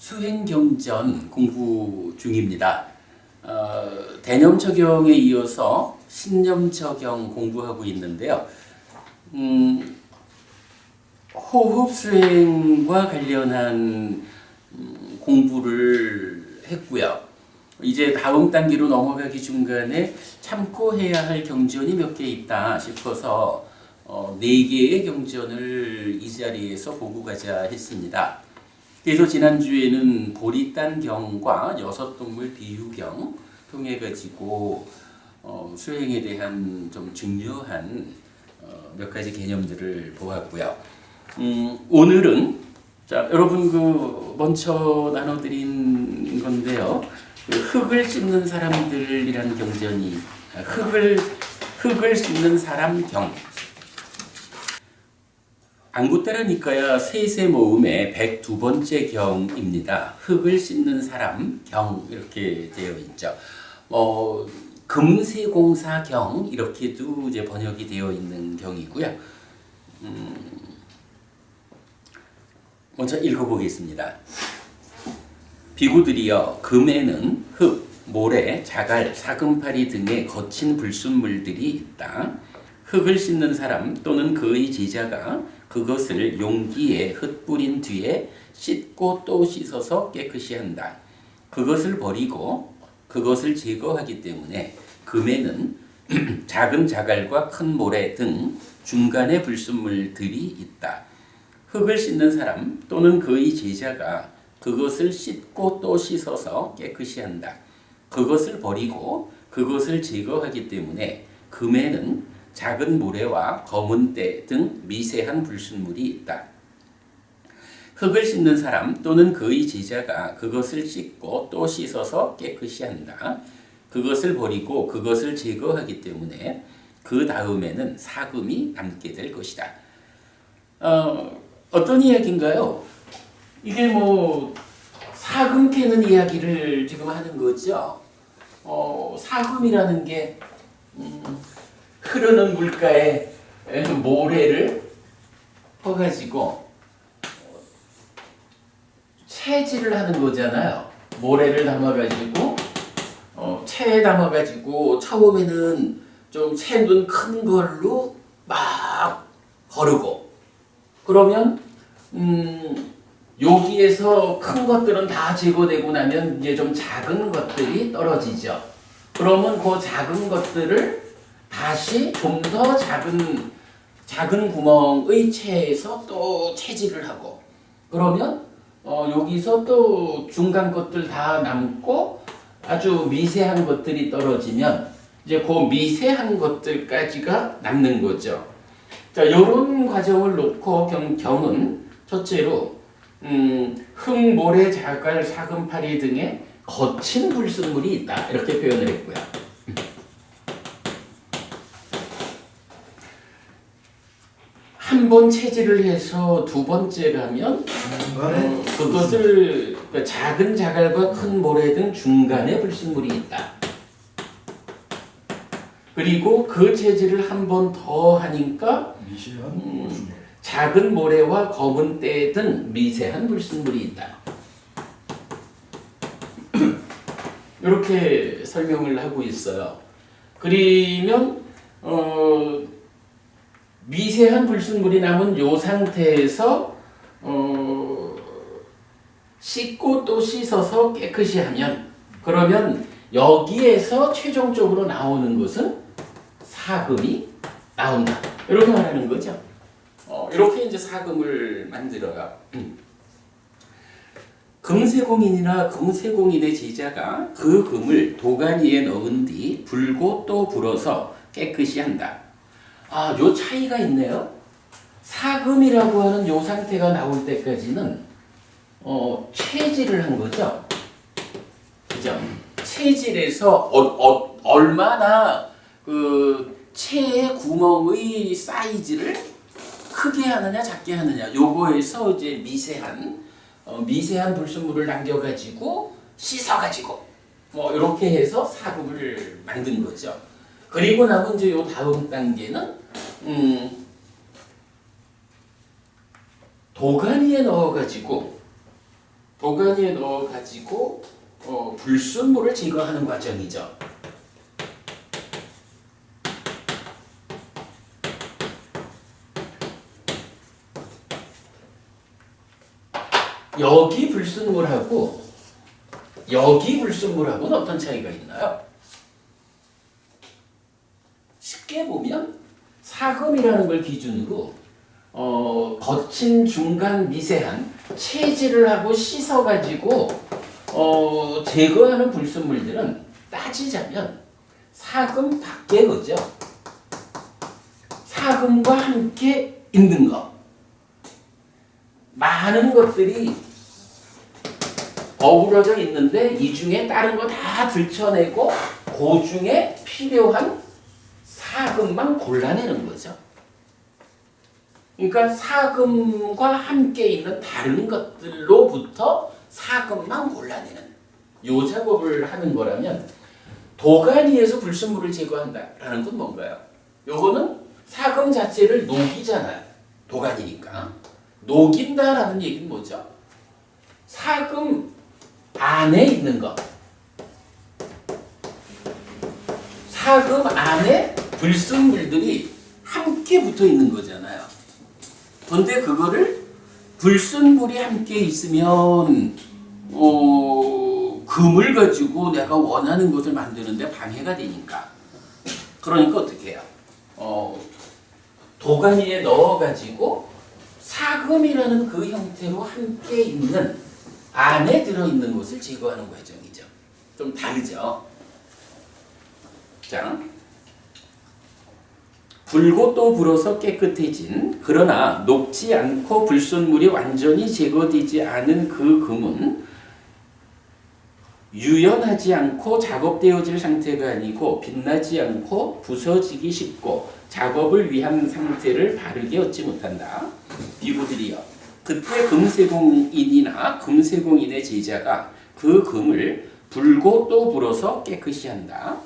수행경전 공부 중입니다. 대념적용에 이어서 신념적용 공부하고 있는데요. 호흡 수행과 관련한 공부를 했고요. 이제 다음 단계로 넘어가기 중간에 참고 해야 할 경전이 몇 개 있다 싶어서 4개의 경전을 이 자리에서 보고 가자 했습니다. 그래서 지난주에는 보리딴경과 여섯동물 비유경 통해 가지고 수행에 대한 좀 중요한 몇 가지 개념들을 보았고요. 오늘은 자 여러분 먼저 나눠드린 건데요. 흙을 씹는 사람들이라는 경전이 흙을 씹는 사람 경. 안구따라니까야 세세 모음의 102번째 경입니다. 흙을 씹는 사람 경 이렇게 되어 있죠. 금세공사 경 이렇게도 이제 번역이 되어 있는 경이고요. 먼저 읽어보겠습니다. 비구들이여 금에는 흙, 모래, 자갈, 사금파리 등의 거친 불순물들이 있다. 흙을 씹는 사람 또는 그의 제자가 그것을 용기에 흩뿌린 뒤에 씻고 또 씻어서 깨끗이 한다. 그것을 버리고 그것을 제거하기 때문에 금에는 작은 자갈과 큰 모래 등 중간의 불순물들이 있다. 흙을 씻는 사람 또는 그의 제자가 그것을 씻고 또 씻어서 깨끗이 한다. 그것을 버리고 그것을 제거하기 때문에 금에는 작은 모래와 검은 때 등 미세한 불순물이 있다. 흙을 씻는 사람 또는 그의 제자가 그것을 씻고 또 씻어서 깨끗이 한다. 그것을 버리고 그것을 제거하기 때문에 그 다음에는 사금이 남게 될 것이다. 어떤 이야기인가요? 이게 사금 캐는 이야기를 지금 하는 거죠. 사금이라는 게 흐르는 물가에 모래를 퍼가지고 채질을 하는 거잖아요. 모래를 담아가지고 채에 담아가지고 처음에는 좀 채눈 큰 걸로 막 거르고 그러면 여기에서 큰 것들은 다 제거되고 나면 이제 좀 작은 것들이 떨어지죠. 그러면 그 작은 것들을 다시 좀 더 작은 구멍의 채에서 또 채질을 하고 그러면 여기서 또 중간 것들 다 남고 아주 미세한 것들이 떨어지면 이제 그 미세한 것들까지가 남는 거죠. 자, 이런 과정을 놓고 경은 첫째로 흙, 모래, 자갈, 사금파리 등의 거친 불순물이 있다 이렇게 표현을 했고요. 한 번 채질을 해서 두 번째 가면 그것을 작은 자갈과 큰 모래 등 중간에 불순물이 있다. 그리고 그 채질을 한 번 더 하니까 작은 모래와 검은 때 등 미세한 불순물이 있다. 이렇게 설명을 하고 있어요. 그러면 미세한 불순물이 남은 이 상태에서 씻고 또 씻어서 깨끗이 하면 그러면 여기에서 최종적으로 나오는 것은 사금이 나온다. 이렇게 말하는 거죠. 이렇게 이제 사금을 만들어요. 금세공인이나 금세공인의 제자가 그 금을 도가니에 넣은 뒤 불고 또 불어서 깨끗이 한다. 요 차이가 있네요. 사금이라고 하는 요 상태가 나올 때까지는 채질을 한 거죠. 그죠? 채질에서 얼마나 그 채의 구멍의 사이즈를 크게 하느냐 작게 하느냐 요거에서 이제 미세한 불순물을 남겨가지고 씻어가지고 이렇게 해서 사금을 만든 거죠. 그리고 남은 이제 요 다음 단계는 도가니에 넣어가지고 도가니에 넣어 가지고 불순물을 제거하는 과정이죠. 여기 불순물하고 여기 불순물하고는 어떤 차이가 있나요? 쉽게 보면 사금이라는 걸 기준으로 거친 중간 미세한 채질을 하고 씻어가지고 제거하는 불순물들은 따지자면 사금 밖에 거죠. 사금과 함께 있는 것. 많은 것들이 어우러져 있는데 이 중에 다른 거 다 들춰내고 그 중에 필요한 사금만 골라내는 거죠. 그러니까 사금과 함께 있는 다른 것들로부터 사금만 골라내는 요 작업을 하는 거라면 도가니에서 불순물을 제거한다라는 건 뭔가요? 요거는 사금 자체를 녹이잖아요. 도가니니까. 녹인다라는 얘기는 뭐죠? 사금 안에 있는 것. 사금 안에 불순물들이 함께 붙어 있는 거잖아요. 그런데 그거를 불순물이 함께 있으면 금을 가지고 내가 원하는 것을 만드는데 방해가 되니까. 그러니까 어떻게 해요? 도가니에 넣어가지고 사금이라는 그 형태로 함께 있는 안에 들어있는 것을 제거하는 과정이죠. 좀 다르죠. 자, 불고 또 불어서 깨끗해진 그러나 녹지 않고 불순물이 완전히 제거되지 않은 그 금은 유연하지 않고 작업되어질 상태가 아니고 빛나지 않고 부서지기 쉽고 작업을 위한 상태를 바르게 얻지 못한다. 비구들이여, 그때 금세공인이나 금세공인의 제자가 그 금을 불고 또 불어서 깨끗이 한다.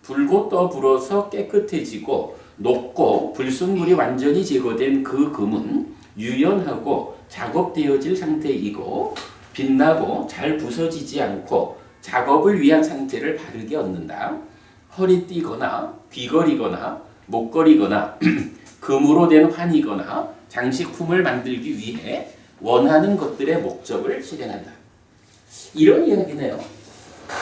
불고 또 불어서 깨끗해지고 녹고 불순물이 완전히 제거된 그 금은 유연하고 작업되어질 상태이고 빛나고 잘 부서지지 않고 작업을 위한 상태를 바르게 얻는다. 허리띠거나 귀걸이거나 목걸이거나 금으로 된 환이거나 장식품을 만들기 위해 원하는 것들의 목적을 실행한다. 이런 이야기네요.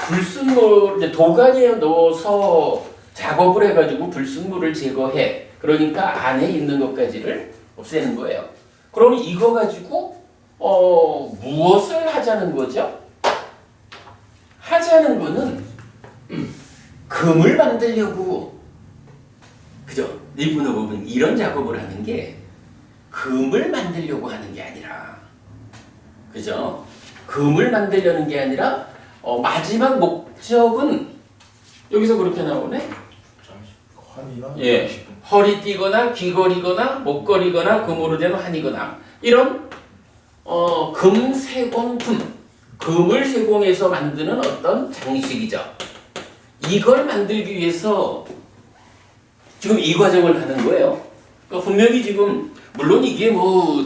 불순물, 도가니에 넣어서 작업을 해가지고 불순물을 제거해. 그러니까 안에 있는 것까지를 없애는 거예요. 그럼 이거 가지고 무엇을 하자는 거죠? 하자는 거는 금을 만들려고, 그죠? 일본어 보면 이런 작업을 하는 게 금을 만들려고 하는 게 아니라, 그죠? 금을 만들려는 게 아니라 마지막 목적은 여기서 그렇게 나오네. 예, 허리띠거나 귀걸이거나 목걸이거나 금으로 된 환이거나 이런 금세공품, 금을 세공해서 만드는 어떤 장식이죠. 이걸 만들기 위해서 지금 이 과정을 하는 거예요. 그러니까 분명히 지금 물론 이게 뭐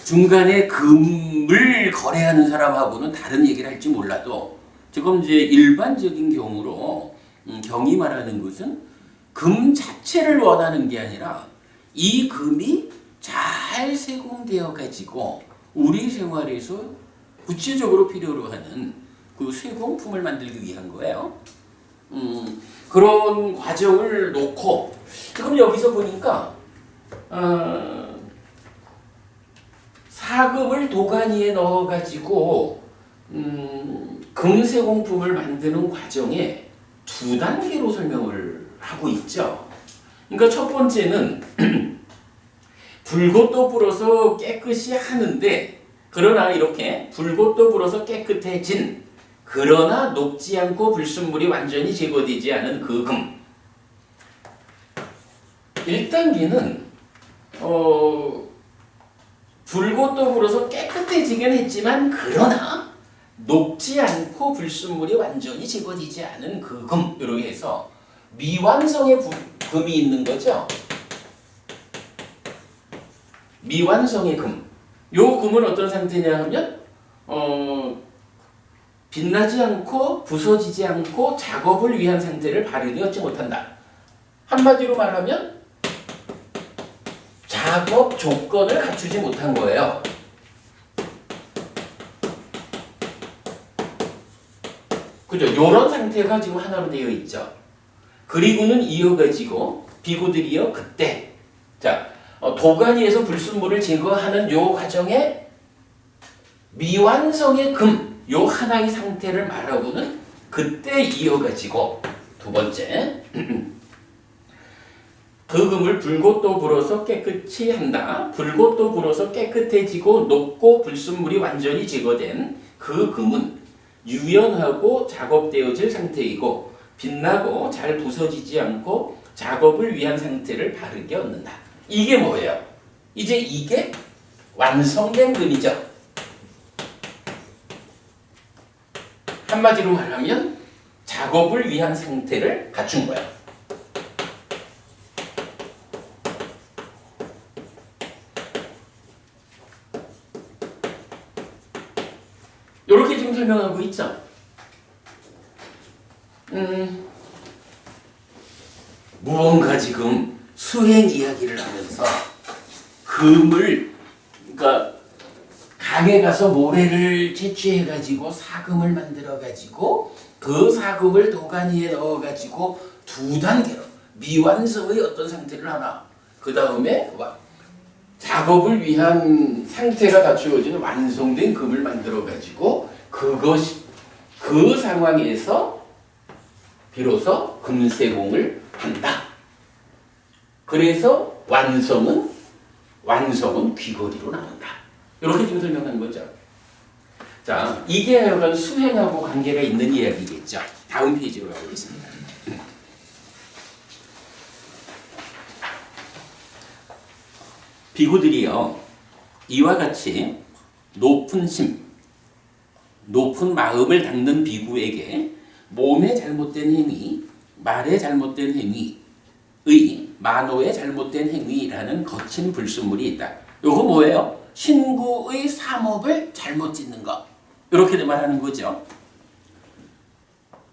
중간에 금을 거래하는 사람하고는 다른 얘기를 할지 몰라도 지금 이제 일반적인 경우로 경이 말하는 것은 금 자체를 원하는 게 아니라 이 금이 잘 세공되어 가지고 우리 생활에서 구체적으로 필요로 하는 그 세공품을 만들기 위한 거예요. 그런 과정을 놓고 지금 여기서 보니까 사금을 도가니에 넣어가지고 금세공품을 만드는 과정에 두 단계로 설명을 하고 있죠. 그러니까 첫 번째는 불고 또 불어서 깨끗이 하는데, 그러나 이렇게 불고 또 불어서 깨끗해진 그러나 녹지 않고 불순물이 완전히 제거되지 않은 그 금. 1단계는 불고 또 불어서 깨끗해지긴 했지만 그러나 녹지 않고 불순물이 완전히 제거되지 않은 그 금, 이렇게 해서 미완성의 금이 있는 거죠. 미완성의 금. 요 금은 어떤 상태냐 하면 빛나지 않고 부서지지 않고 작업을 위한 상태를 바르게 얻지 못한다. 한마디로 말하면 작업 조건을 갖추지 못한 거예요. 그죠? 이런 상태가 지금 하나로 되어 있죠. 그리고는 이어가지고 비구들이요 그때 자 도가니에서 불순물을 제거하는 요 과정에 미완성의 금 요 하나의 상태를 말하고는 그때 이어가지고 두 번째 그 금을 불고 또 불어서 깨끗이 한다. 불고 또 불어서 깨끗해지고 녹고 불순물이 완전히 제거된 그 금은 유연하고 작업되어질 상태이고 빛나고 잘 부서지지 않고 작업을 위한 상태를 바르게 얻는다. 이게 뭐예요? 이제 이게 완성된 금이죠. 한마디로 말하면 작업을 위한 상태를 갖춘 거야. 이렇게 지금 설명하고 있죠. 무언가 지금 수행 이야기를 하면서 금을 그러니까 강에 가서 모래를 채취해가지고 사금을 만들어가지고 그 사금을 도가니에 넣어가지고 두 단계로 미완성의 어떤 상태를 하나 그 다음에 작업을 위한 상태가 갖추어지는 완성된 금을 만들어가지고 그것이 그 상황에서 비로소 금세공을 한다. 그래서 완성은 귀걸이로 나온다. 이렇게 지금 설명하는 거죠. 자, 이게 약간 수행하고 관계가 있는 이야기겠죠. 다음 페이지로 가보겠습니다. 비구들이요, 이와 같이 높은 심, 높은 마음을 닦는 비구에게 몸의 잘못된 행위, 말의 잘못된 행위의 만호의 잘못된 행위라는 거친 불순물이 있다. 요거 뭐예요? 신구의 사목을 잘못 짓는 것. 이렇게 말하는 거죠.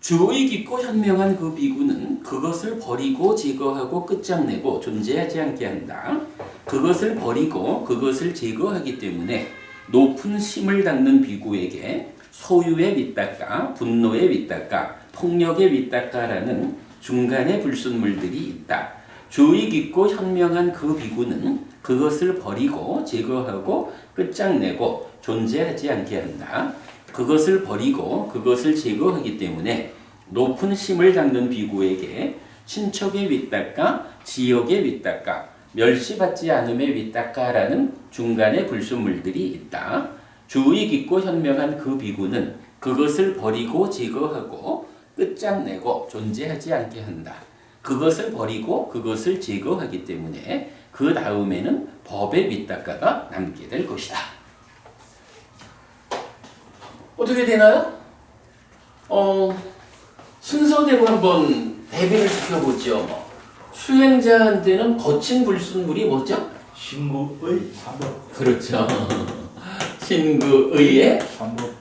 주의 깊고 현명한 그 비구는 그것을 버리고 제거하고 끝장내고 존재하지 않게 한다. 그것을 버리고 그것을 제거하기 때문에 높은 심을 닦는 비구에게 소유의 윗닦아, 분노의 윗닦아, 폭력의 윗닦아라는 중간의 불순물들이 있다. 주의 깊고 현명한 그 비구는 그것을 버리고 제거하고 끝장내고 존재하지 않게 한다. 그것을 버리고 그것을 제거하기 때문에 높은 심을 닦는 비구에게 친척의 윗닦아, 지역의 윗닦아, 멸시받지 않음의 윗닦아라는 중간의 불순물들이 있다. 주의 깊고 현명한 그 비구는 그것을 버리고 제거하고 끝장내고 존재하지 않게 한다. 그것을 버리고 그것을 제거하기 때문에 그 다음에는 법의 윗닦아가 남게 될 것이다. 어떻게 되나요? 순서대로 한번 대비를 시켜보죠. 수행자한테는 거친 불순물이 뭐죠? 신구의 삼법. 그렇죠. 신구의의 삼법.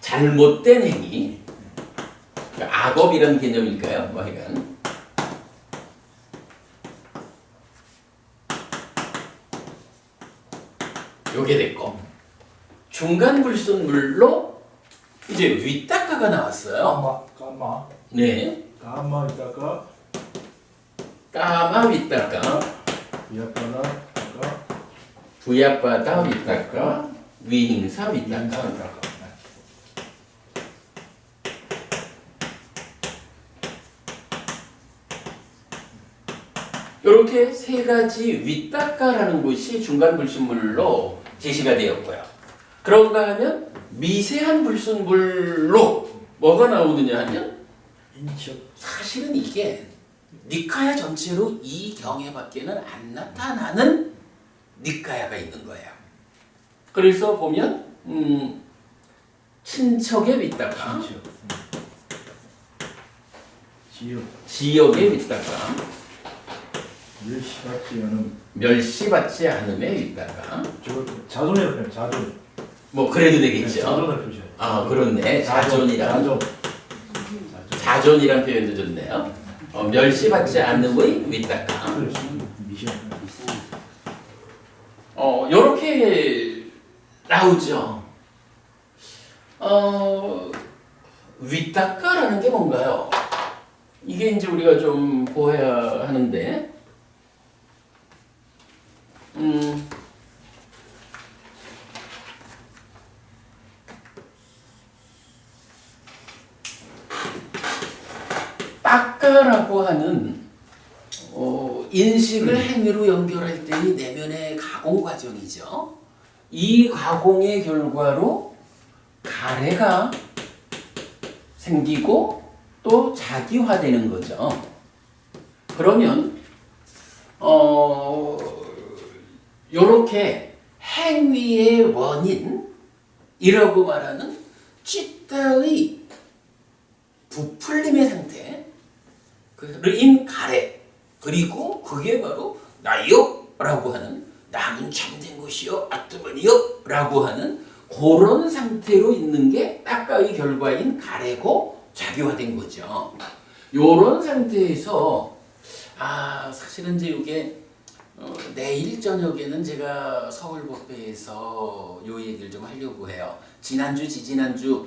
잘못된 행위, 악업이라는 개념일까요? 뭐 하여간 요게 됐고 중간 불순물로 이제 윗닦아가 나왔어요. 까마. 네. 까마 있다가 까마 윗닦아, 위아빠나 있다가 부야바다 윗닦아, 위행사 윗닦아. 있다가. 이렇게 세 가지 윗닦아라는 것이 중간 불순물로 제시가 되었고요. 그런가 하면 미세한 불순물로 뭐가 나오느냐 하면 인척. 사실은 이게 니카야 전체로 이 경에밖에는 안 나타나는 니카야가 있는 거예요. 그래서 보면 친척의 윗닦아, 인척. 지역. 지역의 윗닦아, 멸시받지 않은. 멸시받지 않음의 윗닦아, 저 자존이라고 해요. 자존. 뭐 그래도 되겠죠. 자존을 표시해. 아 그렇네. 자존이란 자존이란 표현도 좋네요. 멸시받지 않음의 윗닦아. 미션. 요렇게 나오죠. 윗닦아라는 게 뭔가요? 이게 이제 우리가 좀 보아야 하는데, 닦아라고 하는 인식을 행위로 연결할 때의 내면의 가공 과정이죠. 이 가공의 결과로 가래가 생기고 또 자기화되는 거죠. 그러면 요렇게 행위의 원인이라고 말하는 찌따의 부풀림의 상태인 가래, 그리고 그게 바로 나요 라고 하는, 나는 참된 것이요 아뜨문이요 라고 하는 그런 상태로 있는 게 닦아의 결과인 가래고 자기화된 거죠. 요런 상태에서 사실은 이제 이게 내일 저녁에는 제가 서울법회에서 요 얘기를 좀 하려고 해요. 지난주 지지난주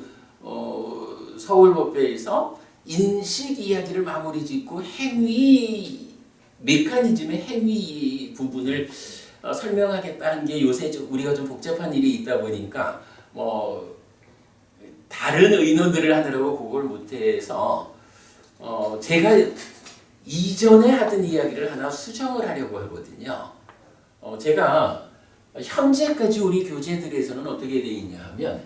서울법회에서 인식 이야기를 마무리 짓고 행위 메커니즘의 행위 부분을 설명하겠다는 게 요새 우리가 좀 복잡한 일이 있다 보니까 뭐 다른 의논들을 하느라고 그걸 못해서 제가 이전에 하던 이야기를 하나 수정을 하려고 하거든요. 제가 현재까지 우리 교재들에서는 어떻게 되어 있냐 하면,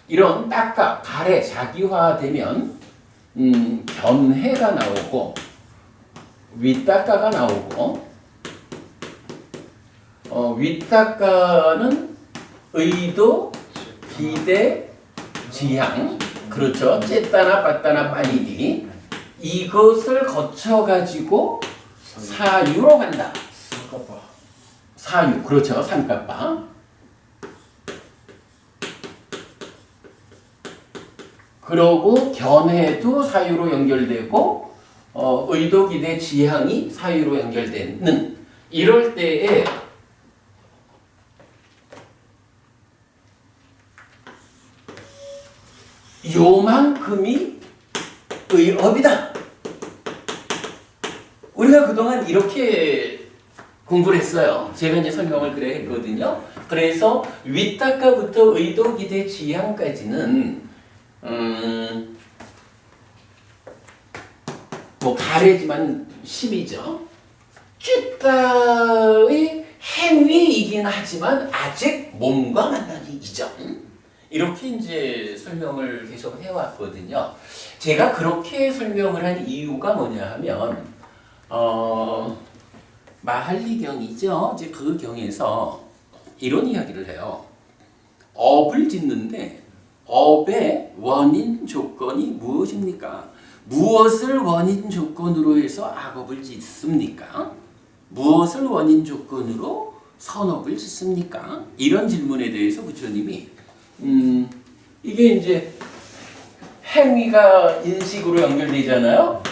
이런 닦아, 가래, 자기화되면 견해가 나오고 윗닦아가 나오고, 윗닦아는 의도, 기대, 지향, 그렇죠. 쨌다나 빠따나 빠니디, 이것을 거쳐가지고 사유로 간다. 삼까빠. 사유, 그렇죠. 삼까빠. 그러고 견해도 사유로 연결되고 의도, 기대, 지향이 사유로 연결되는, 이럴 때에 요만큼이 의업이다. 우리가 그동안 이렇게 공부를 했어요. 제가 이제 설명을 그래 했거든요. 그래서 윗닦아부터 의도, 기대, 지향까지는 뭐 가래지만 심이죠. 쭈따의 행위이긴 하지만 아직 몸과 만나기 이전, 이렇게 이제 설명을 계속 해왔거든요. 제가 그렇게 설명을 한 이유가 뭐냐 하면 마할리경이죠. 이제 그 경에서 이런 이야기를 해요. 업을 짓는데 업의 원인 조건이 무엇입니까? 무엇을 원인 조건으로 해서 악업을 짓습니까? 무엇을 원인 조건으로 선업을 짓습니까? 이런 질문에 대해서 부처님이 이게 이제 행위가 인식으로 연결되잖아요.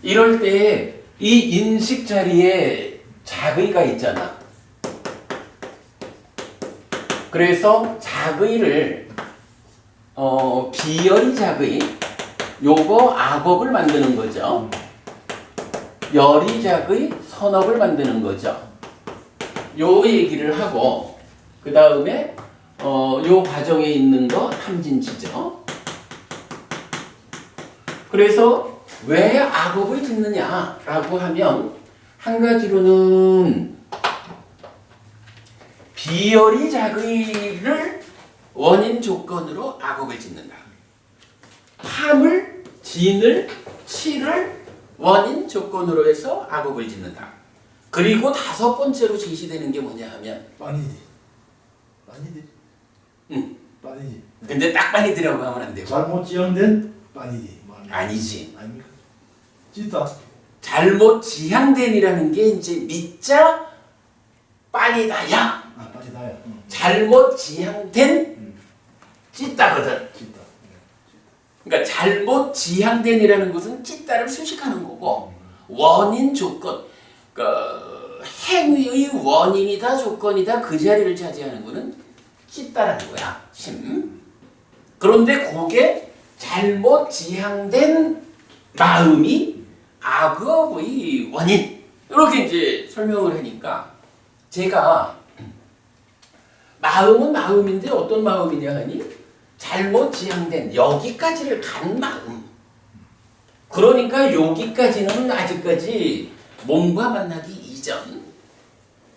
이럴 때 이 인식 자리에 작의가 있잖아. 그래서 작의를 비열이 작의, 요거 악업을 만드는 거죠. 열이 작의, 선업을 만드는 거죠. 요 얘기를 하고, 그 다음에 요 과정에 있는 거 탐진치죠. 그래서 왜 악업을 짓느냐라고 하면, 한 가지로는 비열이 작의를 원인 조건으로 악업을 짓는다. 탐을, 진을, 치를 원인 조건으로 해서 악업을 짓는다. 그리고 다섯 번째로 제시되는 게 뭐냐 하면 빠니디. 응. 빠니디. 근데 딱 빠니디라고 하면 안 되고. 잘못 지향된 빠니디. 아니지. 아닙니까? 찌따. 잘못 지향된이라는 게 이제 밑자 빠니다야. 빠니다야. 잘못 지향된 찢다거든. 찢다. 그러니까 잘못 지향된이라는 것은 찢다를 수식하는 거고 원인 조건, 그러니까 행위의 원인이다 조건이다 그 자리를 차지하는 거는 찢다라는 거야. 심. 그런데 그게 잘못 지향된 마음이 악업의 원인 이렇게 이제 설명을 하니까 제가 마음은 마음인데 어떤 마음이냐 하니 잘못 지향된 여기까지를 간 마음. 그러니까 여기까지는 아직까지 몸과 만나기 이전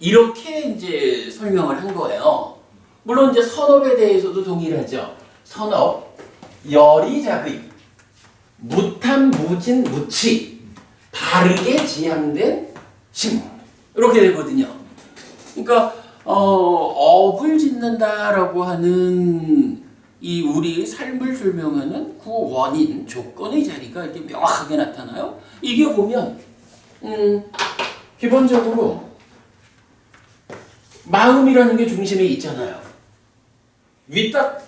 이렇게 이제 설명을 한 거예요. 물론 이제 선업에 대해서도 동일하죠. 선업 열이작의 무탐 무진 무치 바르게 지향된 심 이렇게 되거든요. 그러니까 업을 짓는다라고 하는 이 우리의 삶을 설명하는 그 원인 조건의 자리가 이렇게 명확하게 나타나요. 이게 보면 기본적으로 마음이라는 게 중심에 있잖아요. 위딱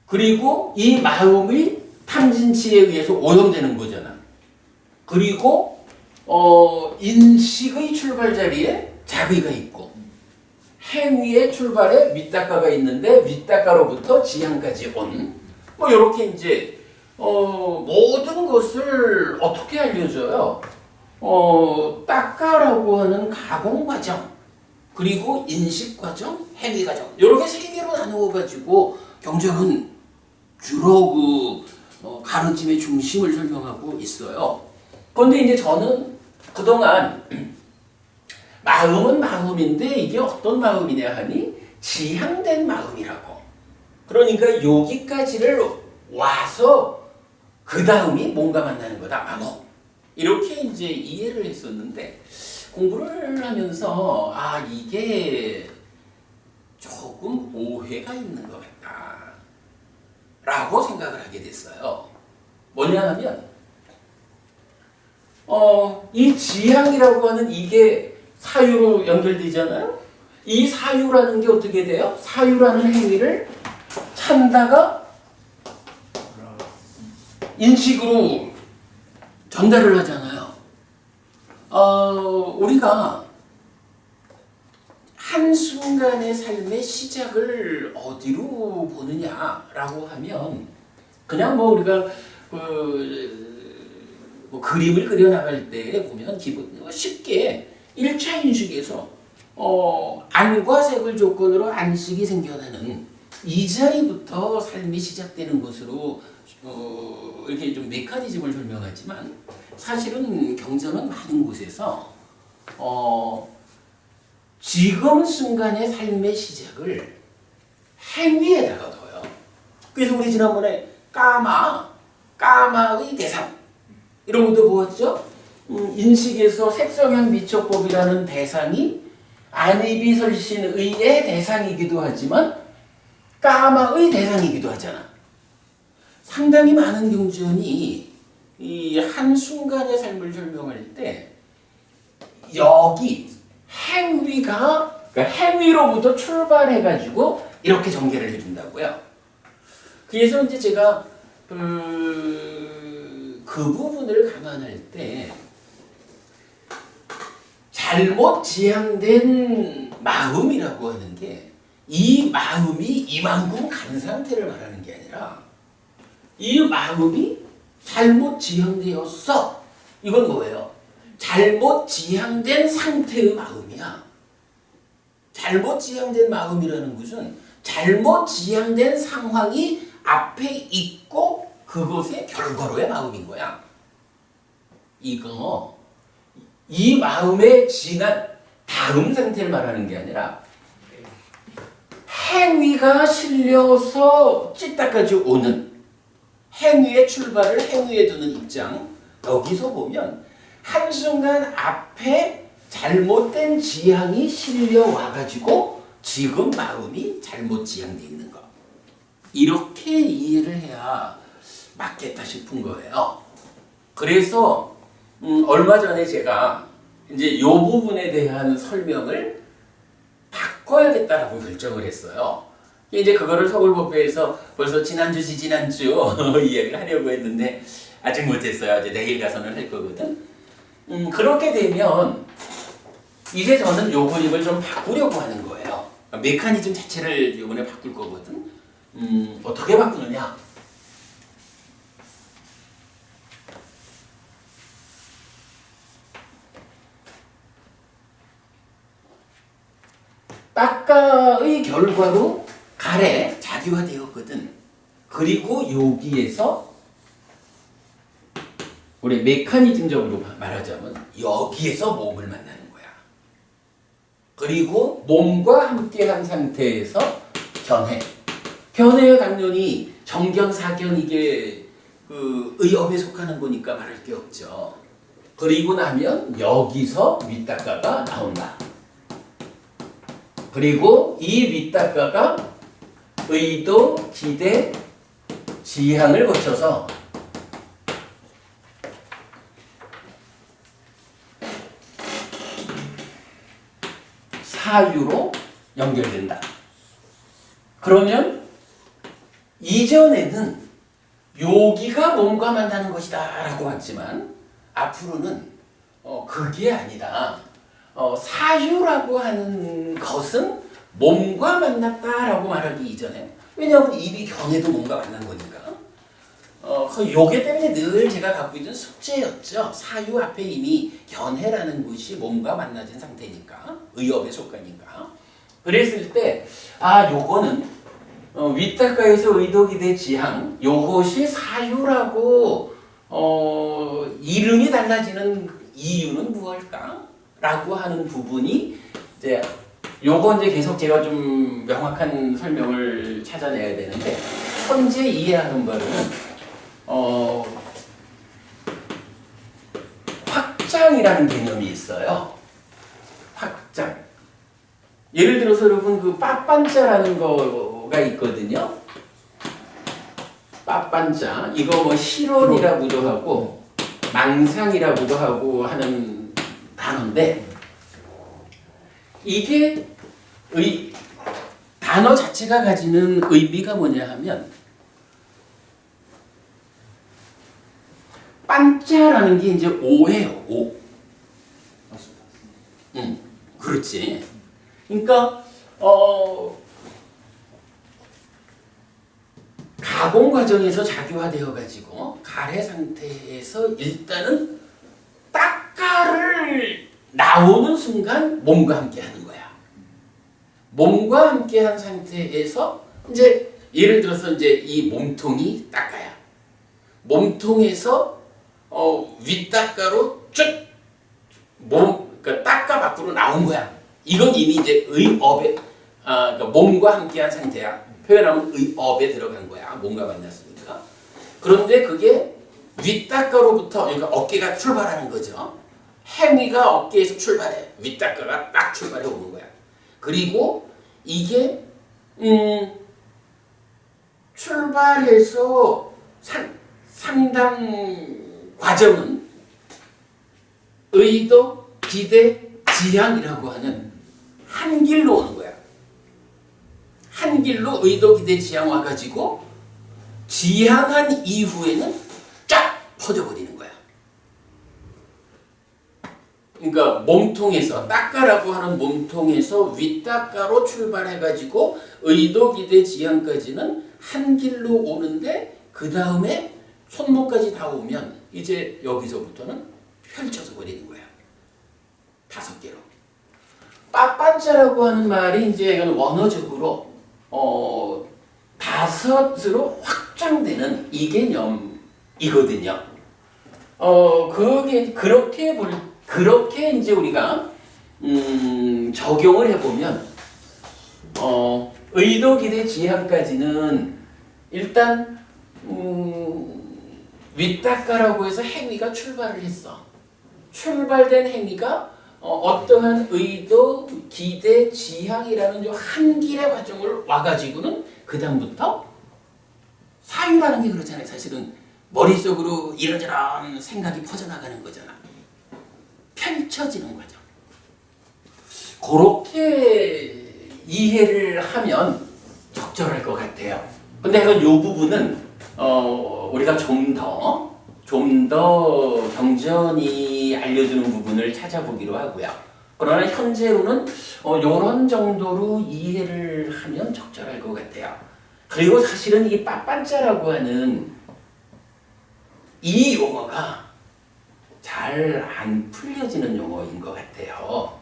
그리고 이 마음이 탐진치에 의해서 오염되는 거잖아. 그리고 인식의 출발 자리에 자의가 있고 행위의 출발에 윗닦아가 있는데 윗닦아로부터 지향까지 온 뭐 이렇게 이제 모든 것을 어떻게 알려줘요? 닦아라고 하는 가공 과정 그리고 인식 과정, 행위 과정 이렇게 세 개로 나누어 가지고 경전은 주로 가르침의 중심을 설명하고 있어요. 그런데 이제 저는 그동안 마음은 마음인데 이게 어떤 마음이냐 하니 지향된 마음이라고. 그러니까 여기까지를 와서 그 다음이 뭔가 만나는 거다. 마모. 이렇게 이제 이해를 했었는데 공부를 하면서 이게 조금 오해가 있는 것 같다. 라고 생각을 하게 됐어요. 뭐냐 하면 이 지향이라고 하는 이게 사유로 연결되잖아요. 이 사유라는 게 어떻게 돼요? 사유라는 행위를 찬다가 인식으로 전달을 하잖아요. 우리가 한순간의 삶의 시작을 어디로 보느냐라고 하면 그냥 뭐 우리가 뭐 그림을 그려나갈 때 보면 기본 쉽게 1차 인식에서 안과 색을 조건으로 안식이 생겨나는 이 자리부터 삶이 시작되는 것으로 이렇게 좀 메커니즘을 설명하지만 사실은 경전은 많은 곳에서 지금 순간의 삶의 시작을 행위에다가 둬요. 그래서 우리 지난번에 까마의 대상 이런 것도 보았죠? 인식에서 색성향 미촉법이라는 대상이 안입이 설신의의 대상이기도 하지만 까마의 대상이기도 하잖아. 상당히 많은 경전이 이 한순간의 삶을 설명할 때 여기 행위가 그러니까 행위로부터 출발해가지고 이렇게 전개를 해준다고요. 그래서 이제 제가 그 부분을 감안할 때 잘못 지향된 마음이라고 하는 게 이 마음이 이만큼 간 상태를 말하는 게 아니라 이 마음이 잘못 지향되었어. 이건 뭐예요? 잘못 지향된 상태의 마음이야. 잘못 지향된 마음이라는 것은 잘못 지향된 상황이 앞에 있고 그것의 결과로의 마음인 거야. 이거 이 마음에 지난 다음 상태를 말하는 게 아니라 행위가 실려서 찢다까지 오는 행위의 출발을 행위에 두는 입장. 여기서 보면 한순간 앞에 잘못된 지향이 실려와가지고 지금 마음이 잘못 지향되어 있는 거. 이렇게 이해를 해야 맞겠다 싶은 거예요. 그래서 얼마 전에 제가 이제 이 부분에 대한 설명을 바꿔야겠다라고 결정을 했어요. 이제 그거를 서울법회에서 벌써 지난주 이야기를 하려고 했는데 아직 못했어요. 이제 내일 가서는 할 거거든. 그렇게 되면 이제 저는 요 그림을 좀 바꾸려고 하는 거예요. 메커니즘 자체를 이번에 바꿀 거거든. 어떻게 바꾸느냐? 닦아의 결과로 갈에 자기화되었거든. 그리고 여기에서 우리 메커니즘적으로 말하자면 여기에서 몸을 만나는 거야. 그리고 몸과 함께한 상태에서 견해. 견해가 당연히 정견, 사견 이게 그 의업에 속하는 거니까 말할 게 없죠. 그리고 나면 여기서 윗닦아가 나온다. 그리고 이 윗닦아가 의도, 기대, 지향을 거쳐서 사유로 연결된다. 그러면 이전에는 여기가 몸과 만나는 것이다 라고 했지만 앞으로는 그게 아니다. 사유라고 하는 것은 몸과 만났다라고 말하기 이전에, 왜냐하면 입이 견해도 몸과 만난 거니까. 요게 때문에 늘 제가 갖고 있는 숙제였죠. 사유 앞에 이미 견해라는 것이 몸과 만나진 상태니까, 의업에 속하니까. 그랬을 때, 요거는 윗닦아에서 의도, 기대, 지향, 요것이 사유라고 이름이 달라지는 이유는 무엇일까? 라고 하는 부분이 이제 요거 이제 계속 제가 좀 명확한 설명을 찾아내야 되는데, 현재 이해하는 바로는 확장이라는 개념이 있어요. 확장. 예를 들어서 여러분 그 빠빤자라는 거가 있거든요. 빠빤자. 이거 뭐 실언이라고도 하고 망상이라고도 하고 하는 단어인데, 이게 단어 자체가 가지는 의미가 뭐냐 하면, 빤자라는 게 이제 오예요. 오. 그렇지. 그러니까 가공 과정에서 자기화되어 가지고 가래 상태에서 일단은 닦아를 나오는 순간 몸과 함께 하는 거야. 몸과 함께 한 상태에서 이제 예를 들어서 이제 이 몸통이 닦아야. 몸통에서 윗닦아로 쭉 그러니까 닦아 밖으로 나온 거야. 이건 이미 이제 의업에 그러니까 몸과 함께 한 상태야. 표현하면 의업에 들어간 거야. 몸과 만났으니까. 그런데 그게 윗닦아로부터, 그러니까 어깨가 출발하는 거죠. 행위가 어깨에서 출발해. 윗닦아가 딱 출발해 오는 거야. 그리고 이게 출발해서 상당 과정은 의도, 기대, 지향이라고 하는 한 길로 오는 거야. 한 길로 의도, 기대, 지향 와가지고 지향한 이후에는 쫙 퍼져버리는 거야. 그러니까 몸통에서, 닦아라고 하는 몸통에서 윗닦아로 출발해가지고 의도, 기대, 지향까지는 한 길로 오는데, 그 다음에 손목까지 다 오면 이제 여기서부터는 펼쳐서 버리는 거야. 5개로. 빠빤자라고 하는 말이 이제 원어적으로 5으로 확장되는 이 개념이거든요. 그렇게 이제 우리가 적용을 해보면 의도, 기대, 지향까지는 일단 윗닦아라고 해서 행위가 출발을 했어. 출발된 행위가 어떠한 의도, 기대, 지향이라는 한 길의 과정을 와가지고는 그 다음부터 사유라는 게 그렇잖아요. 사실은 머릿속으로 이런저런 생각이 퍼져나가는 거잖아. 펼쳐지는 거죠. 그렇게 이해를 하면 적절할 것 같아요. 근데 이 부분은 우리가 좀 더 경전이 알려주는 부분을 찾아보기로 하고요. 그러나 현재로는 이런 정도로 이해를 하면 적절할 것 같아요. 그리고 사실은 이 빠빤짜라고 하는 이 용어가 잘 안 풀려지는 용어인 것 같아요.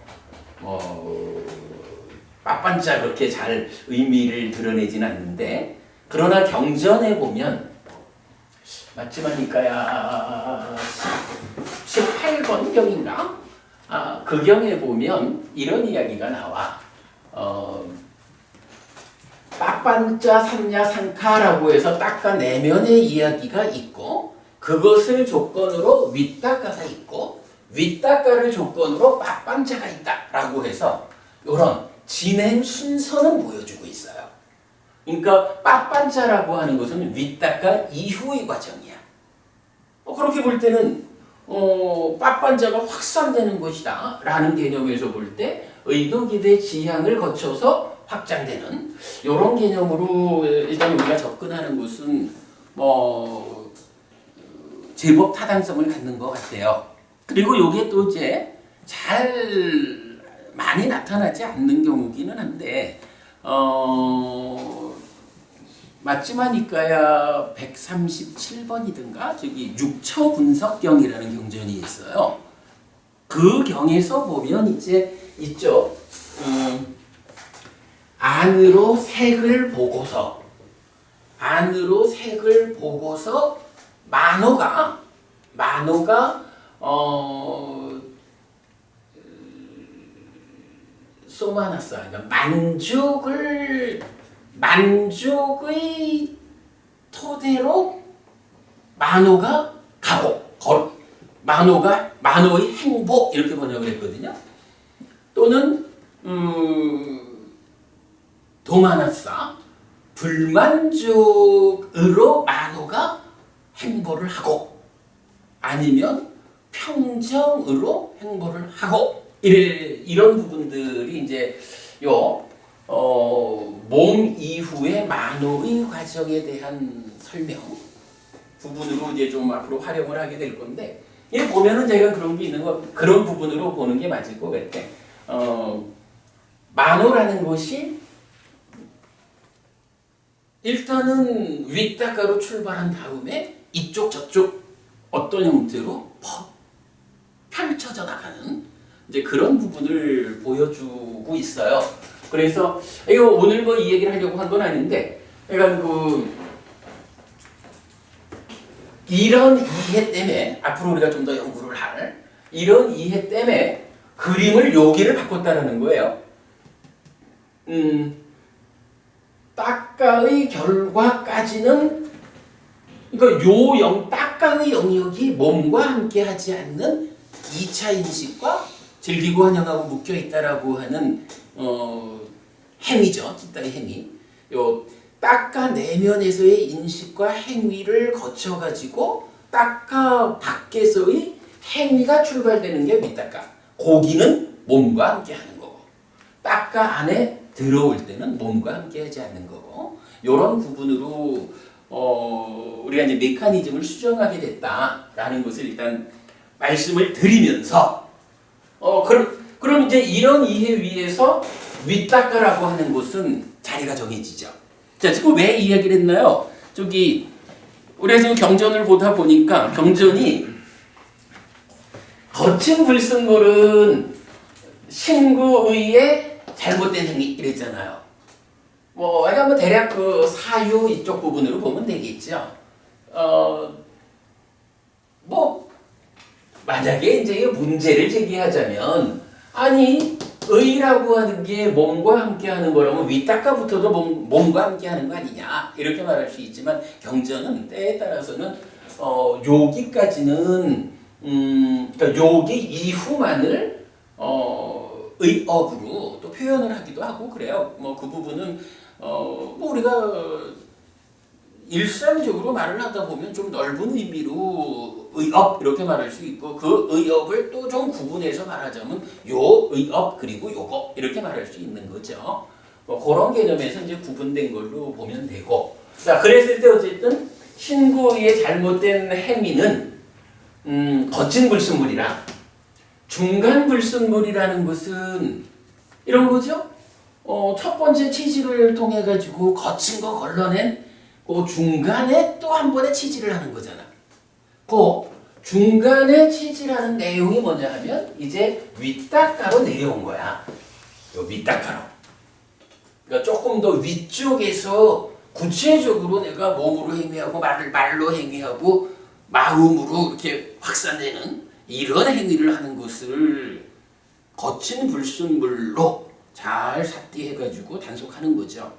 빠빤짜 그렇게 잘 의미를 드러내진 않는데, 그러나 경전에 보면 맞지마니까야 18권 경인가? 그 경에 보면 이런 이야기가 나와. 빠빤짜 삼냐 상카라고 해서 따까 내면의 이야기가 있고, 그것을 조건으로 윗따까가 있고, 윗따까를 조건으로 빠빤짜가 있다라고 해서 이런 진행 순서는 보여주고 있어요. 그러니까 빠빤짜라고 하는 것은 윗따까 이후의 과정이야. 그렇게 볼 때는 빠빤짜가 확산되는 것이다 라는 개념에서 볼 때 의도기대 지향을 거쳐서 확장되는 이런 개념으로 일단 우리가 접근하는 것은 제법 타당성을 갖는 것 같아요. 그리고 이게 또 이제 잘 많이 나타나지 않는 경우기는 한데 맞지마니까야 137번이든가 저기 육처 분석경이라는 경전이 있어요. 그 경에서 보면 이제 있죠. 안으로 색을 보고서 만호가 소마나사, 그러니까 만족의 토대로 만호가 가고, 만호의 행복 이렇게 번역을 했거든요. 또는 도마나사, 불만족으로 만호가 행보를 하고, 아니면 평정으로 행보를 하고, 이런 부분들이 이제 몸 이후의 만호의 과정에 대한 설명 부분으로 이제 좀 앞으로 활용을 하게 될 건데, 이 보면은 제가 그런 게 있는 거, 그런 부분으로 보는 게 맞을 것 같아. 만호라는 것이 일단은 윗다가로 출발한 다음에 이쪽 저쪽 어떤 형태로 펼쳐져 나가는 이제 그런 부분을 보여주고 있어요. 그래서 이거 오늘 이 얘기를 하려고 한 건 아닌데, 그러니까 이런 이해 때문에 앞으로 우리가 좀 더 연구를 할 이런 이해 때문에 그림을 여기를 바꿨다는 거예요. 따까의 결과까지는, 그러니까 따까의 영역이 몸과 함께하지 않는 2차 인식과 즐기고 환영하고 묶여 있다라고 하는 행위죠. 찌따의 행위. 따까 내면에서의 인식과 행위를 거쳐가지고 따까 밖에서의 행위가 출발되는 게 윗따까. 고기는 몸과 함께하는 거고, 따까 안에 들어올 때는 몸과 함께하지 않는 거고, 이런 부분으로 우리가 이제 메커니즘을 수정하게 됐다라는 것을 일단 말씀을 드리면서, 그럼 이제 이런 이해 위에서 윗따까라고 하는 것은 자리가 정해지죠. 자, 지금 왜 이 이야기를 했나요? 우리가 지금 경전을 보다 보니까 경전이 거친 불승물은 신구의의 잘못된 행위 이랬잖아요. 그러니까 대략 그 사유 이쪽 부분으로 보면 되겠죠. 만약에 이제 문제를 제기하자면, 아니 의라고 하는 게 몸과 함께하는 거라면 윗따까부터도 몸과 함께하는 거 아니냐 이렇게 말할 수 있지만, 경전은 때에 따라서는 여기까지는 그러니까 여기 이후만을 의업으로 또 표현을 하기도 하고 그래요. 그 부분은 우리가 일상적으로 말을 하다 보면 좀 넓은 의미로 의업 이렇게 말할 수 있고 그 의업을 또 좀 구분해서 말하자면 요 의업 그리고 요거 이렇게 말할 수 있는 거죠. 뭐 그런 개념에서 이제 구분된 걸로 보면 되고 자 그랬을 때 어쨌든 신구의 잘못된 행위는 거친 불순물이라 중간 불순물이라는 것은 이런 거죠. 첫 번째 치질을 통해 가지고 거친 거 걸러낸 그 중간에 또 한 번의 치질을 하는 거잖아. 그 중간에 치질하는 내용이 뭐냐 하면 이제 윗닦아로 내려온 거야. 요 윗닦아로. 그러니까 조금 더 위쪽에서 구체적으로 내가 몸으로 행위하고 말로 행위하고 마음으로 이렇게 확산되는 이런 행위를 하는 것을 거친 불순물로 잘 삿대해가지고 단속하는 거죠.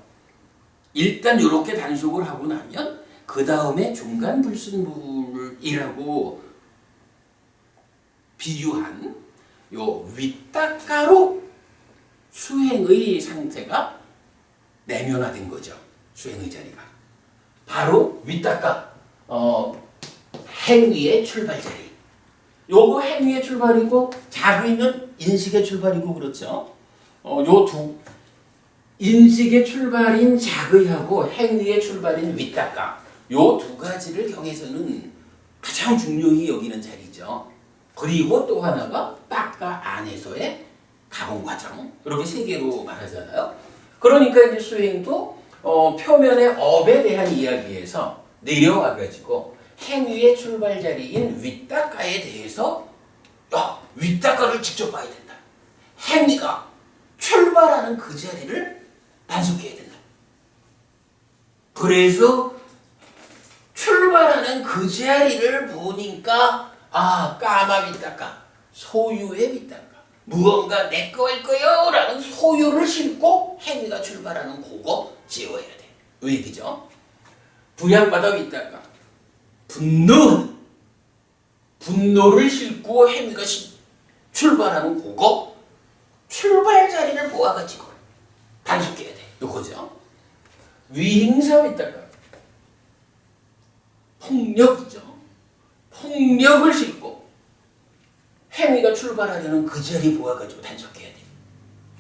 일단 이렇게 단속을 하고 나면 그 다음에 중간 불순물이라고 비유한 요 윗닦아로 수행의 상태가 내면화된 거죠. 수행의 자리가 바로 윗닦아 행위의 출발 자리. 요거 행위의 출발이고 자기는 인식의 출발이고 그렇죠. 요 두 인식의 출발인 자의하고 행위의 출발인 윗닦아 요 두 가지를 경에서는 가장 중요히 여기는 자리죠. 그리고 또 하나가 닦아 안에서의 가공 과정 이렇게 세 개로 말하잖아요. 그러니까 이제 수행도 표면의 업에 대한 이야기에서 내려와 가지고 행위의 출발 자리인 윗닦아에 대해서 윗닦아를 직접 봐야 된다. 행위가 출발하는 그 자리를 단속해야 된다. 그래서 출발하는 그 자리를 보니까 까마 윗닦아, 소유의 윗닦아, 무언가 내 거일 거요 라는 소유를 싣고 행위가 출발하는 그거 지어야 돼. 왜 얘기죠? 부양받아 윗닦아, 분노를 싣고 행위가 출발하는 그거 출발 자리를 모아가지고 단속해야 돼. 요거죠. 위행사 윗닦아, 폭력이죠. 폭력을 싣고 행위가 출발하려는 그 자리 모아가지고 단속해야 돼.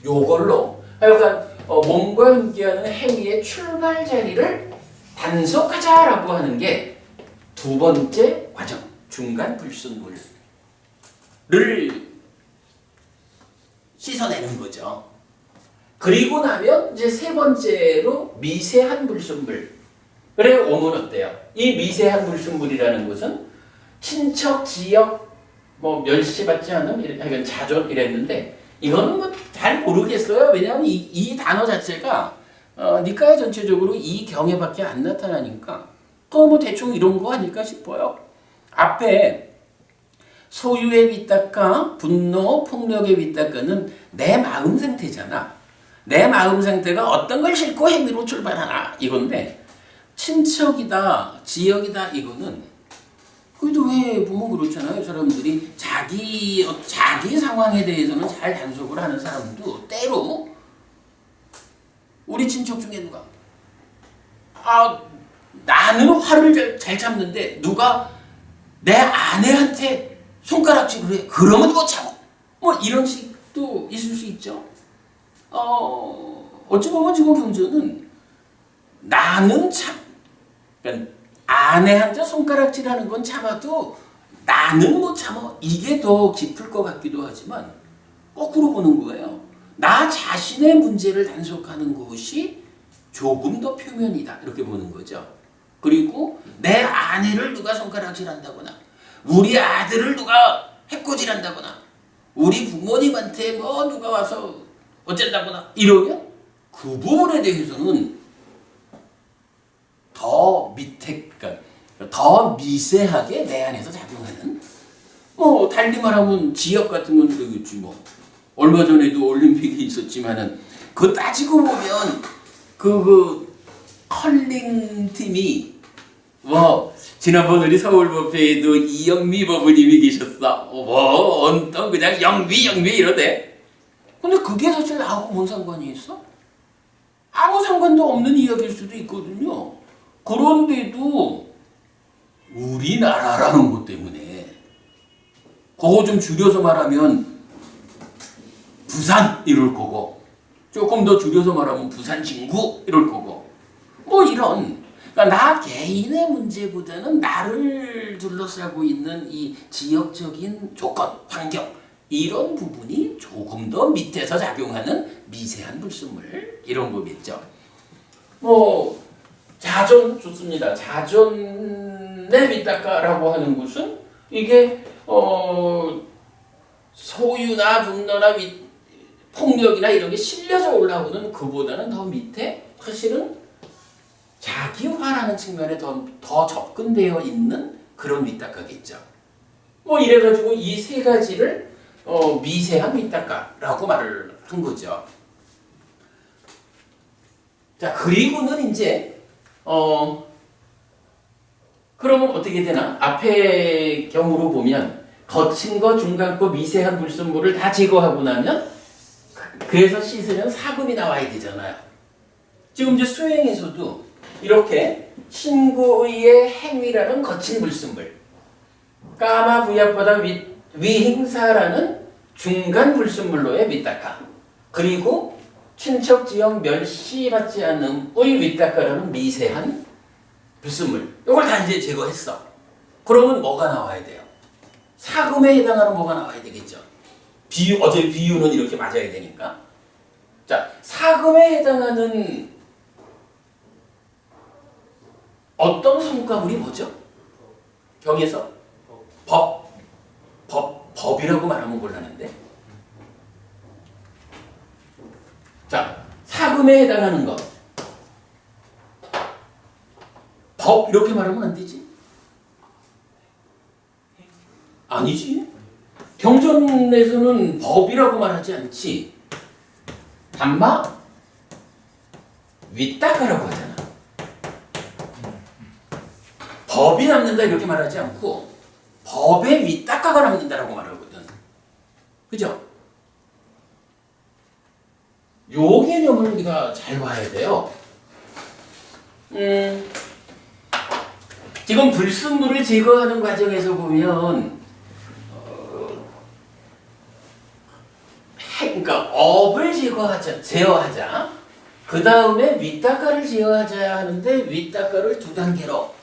요걸로 하여간 몸과 함께하는 행위의 출발 자리를 단속하자라고 하는 게 두 번째 과정, 중간 불순물을 씻어내는 거죠. 그리고 나면 이제 세 번째로 미세한 불순물. 그래 오면 어때요? 이 미세한 불순물이라는 것은 친척, 지역, 멸시받지 않음, 이건 자존 이랬는데 이거는 뭐 잘 모르겠어요. 왜냐하면 이 단어 자체가 니까야 전체적으로 이 경에밖에 안 나타나니까 또 뭐 대충 이런 거 아닐까 싶어요. 앞에 소유의 윗닦아, 분노, 폭력의 윗닦아는 내 마음 상태잖아. 내 마음 상태가 어떤 걸 싣고 행위로 출발하나 이건데 친척이다, 지역이다 이거는 그래도 왜 보면 그렇잖아요. 사람들이 자기 상황에 대해서는 잘 단속을 하는 사람도 때로 우리 친척 중에 누가 나는 화를 잘 참는데 누가 내 아내한테 손가락질을 해. 그러면 못 참어. 이런 식도 있을 수 있죠. 어찌 보면 지금 경전은 나는 그러니까 아내한테 손가락질하는 건 참아도 나는 못 참아. 이게 더 깊을 것 같기도 하지만 거꾸로 보는 거예요. 나 자신의 문제를 단속하는 것이 조금 더 표면이다. 이렇게 보는 거죠. 그리고 내 아내를 누가 손가락질한다거나 우리 아들을 누가 해코지한다거나 우리 부모님한테 누가 와서 어쩐다거나 이러면 그 부분에 대해서는 더 그러니까 더 미세하게 내 안에서 작용하는 달리 말하면 지역 같은 건 그러겠지 얼마 전에도 올림픽이 있었지만은 그거 따지고 보면 그 컬링 팀이 지난번 우리 서울법회에도 이영미 법원님이 계셨어. 언뜻 그냥 영미 이러대. 근데 그게 사실 나하고 뭔 상관이 있어? 아무 상관도 없는 이야기일 수도 있거든요. 그런데도 우리나라라는 것 때문에 그거 좀 줄여서 말하면 부산 이럴 거고 조금 더 줄여서 말하면 부산 진구 이럴 거고 뭐 이런 그러니까 나 개인의 문제보다는 나를 둘러싸고 있는 이 지역적인 조건, 환경 이런 부분이 조금 더 밑에서 작용하는 미세한 불순물 이런 거겠죠. 뭐 자존 좋습니다. 자존의 밑닦아라고 하는 것은 이게 소유나 분노나 폭력이나 이런 게 실려져 올라오는 그보다는 더 밑에 사실은 자기화라는 측면에 더 접근되어 있는 그런 밑닦아겠죠. 뭐 이래가지고 이 세 가지를 미세한 밑닦아라고 말을 한 거죠. 자 그리고는 이제 그러면 어떻게 되나? 앞의 경우로 보면 거친 거, 중간 거, 미세한 불순물을 다 제거하고 나면 그래서 씻으면 사금이 나와야 되잖아요. 지금 이제 수행에서도 이렇게 신고의 행위라는 거친 불순물, 까마 부약보다 위행사라는 중간 불순물로의 밑닦아, 그리고 친척 지역 멸시받지 않음의 밑닦아라는 미세한 불순물, 이걸 다 이제 제거했어. 그러면 뭐가 나와야 돼요? 사금에 해당하는 뭐가 나와야 되겠죠. 어제 비유는 이렇게 맞아야 되니까. 자, 사금에 해당하는 어떤 성과물이 뭐죠? 경에서 법이라고 말하면 곤란한데. 자, 사금에 해당하는 것. 법 이렇게 말하면 안 되지. 아니지. 경전에서는 법이라고 말하지 않지. 담마 윗닦아라고 하잖아. 법이 남는다 이렇게 말하지 않고 법의 윗닦아가 남는다라고 말하거든. 그죠? 요 개념을 우리가 잘 봐야 돼요. 지금 불순물을 제거하는 과정에서 보면 그러니까 업을 제어하자. 그 다음에 윗닦아를 제어하자 하는데 윗닦아를 두 단계로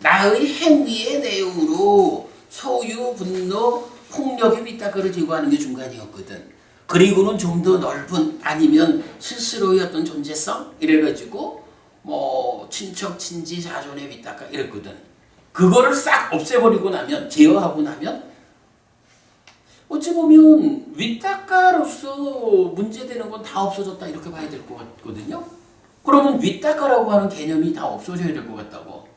나의 행위의 내용으로 소유, 분노, 폭력의 윗닦아를 제거하는 게 중간이었거든. 그리고는 좀 더 넓은 아니면 스스로의 어떤 존재성 이래가지고 뭐 친척, 친지, 자존의 윗닦아 이랬거든. 그거를 싹 없애버리고 나면 제어하고 나면 어찌 보면 윗닦아로서 문제되는 건 다 없어졌다 이렇게 봐야 될 것 같거든요. 그러면 윗닦아라고 하는 개념이 다 없어져야 될 것 같다고.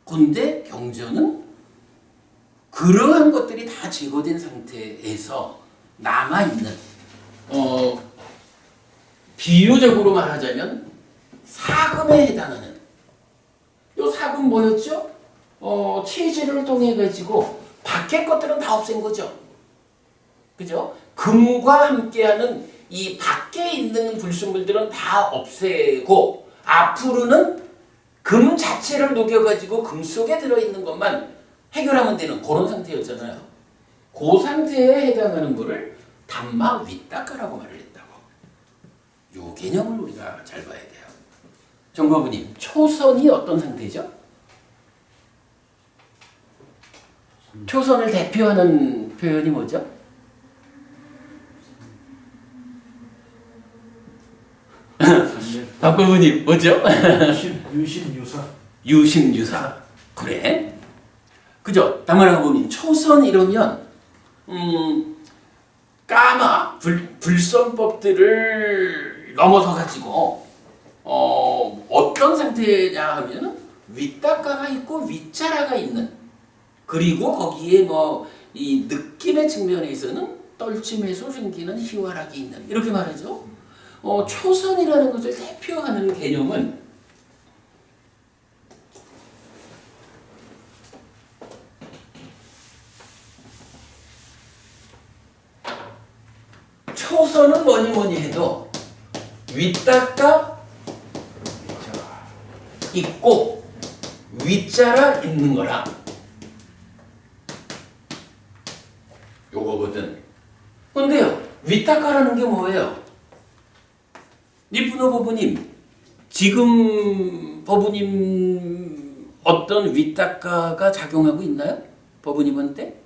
근데 경전은 그러한 것들이 다 제거된 상태에서 남아있는 비유적으로 말하자면 사금에 해당하는 요 사금 뭐였죠? 체질을 통해 가지고 밖의 것들은 다 없앤 거죠. 그죠? 금과 함께하는 이 밖에 있는 불순물들은 다 없애고 앞으로는 금 자체를 녹여가지고 금 속에 들어있는 것만 해결하면 되는 그런 상태였잖아요. 그 상태에 해당하는 거를 담마 윗닦아라고 말을 했다고. 요 개념을 우리가 잘 봐야 돼요. 정과부님, 초선이 어떤 상태죠? 초선을 대표하는 표현이 뭐죠? 박부모님 뭐죠? 유신유사. 유신유사. 그래? 그죠? 담화라고님 초선 이러면 까마 불선법들을 넘어서 가지고 어떤 상태냐 하면은 윗닦아가 있고 윗자라가 있는, 그리고 거기에 뭐 이 느낌의 측면에서는 떨침에서 생기는 희화락이 있는, 이렇게 말하죠. 초선이라는 것을 대표하는 개념은 초선은 뭐니 해도 윗닦아 있고 위자라 있는 거라. 요거거든. 근데요, 위닦아라는 게 뭐예요? 니푸노 법부님, 지금 법부님 어떤 위닦아가 작용하고 있나요? 법부님한테?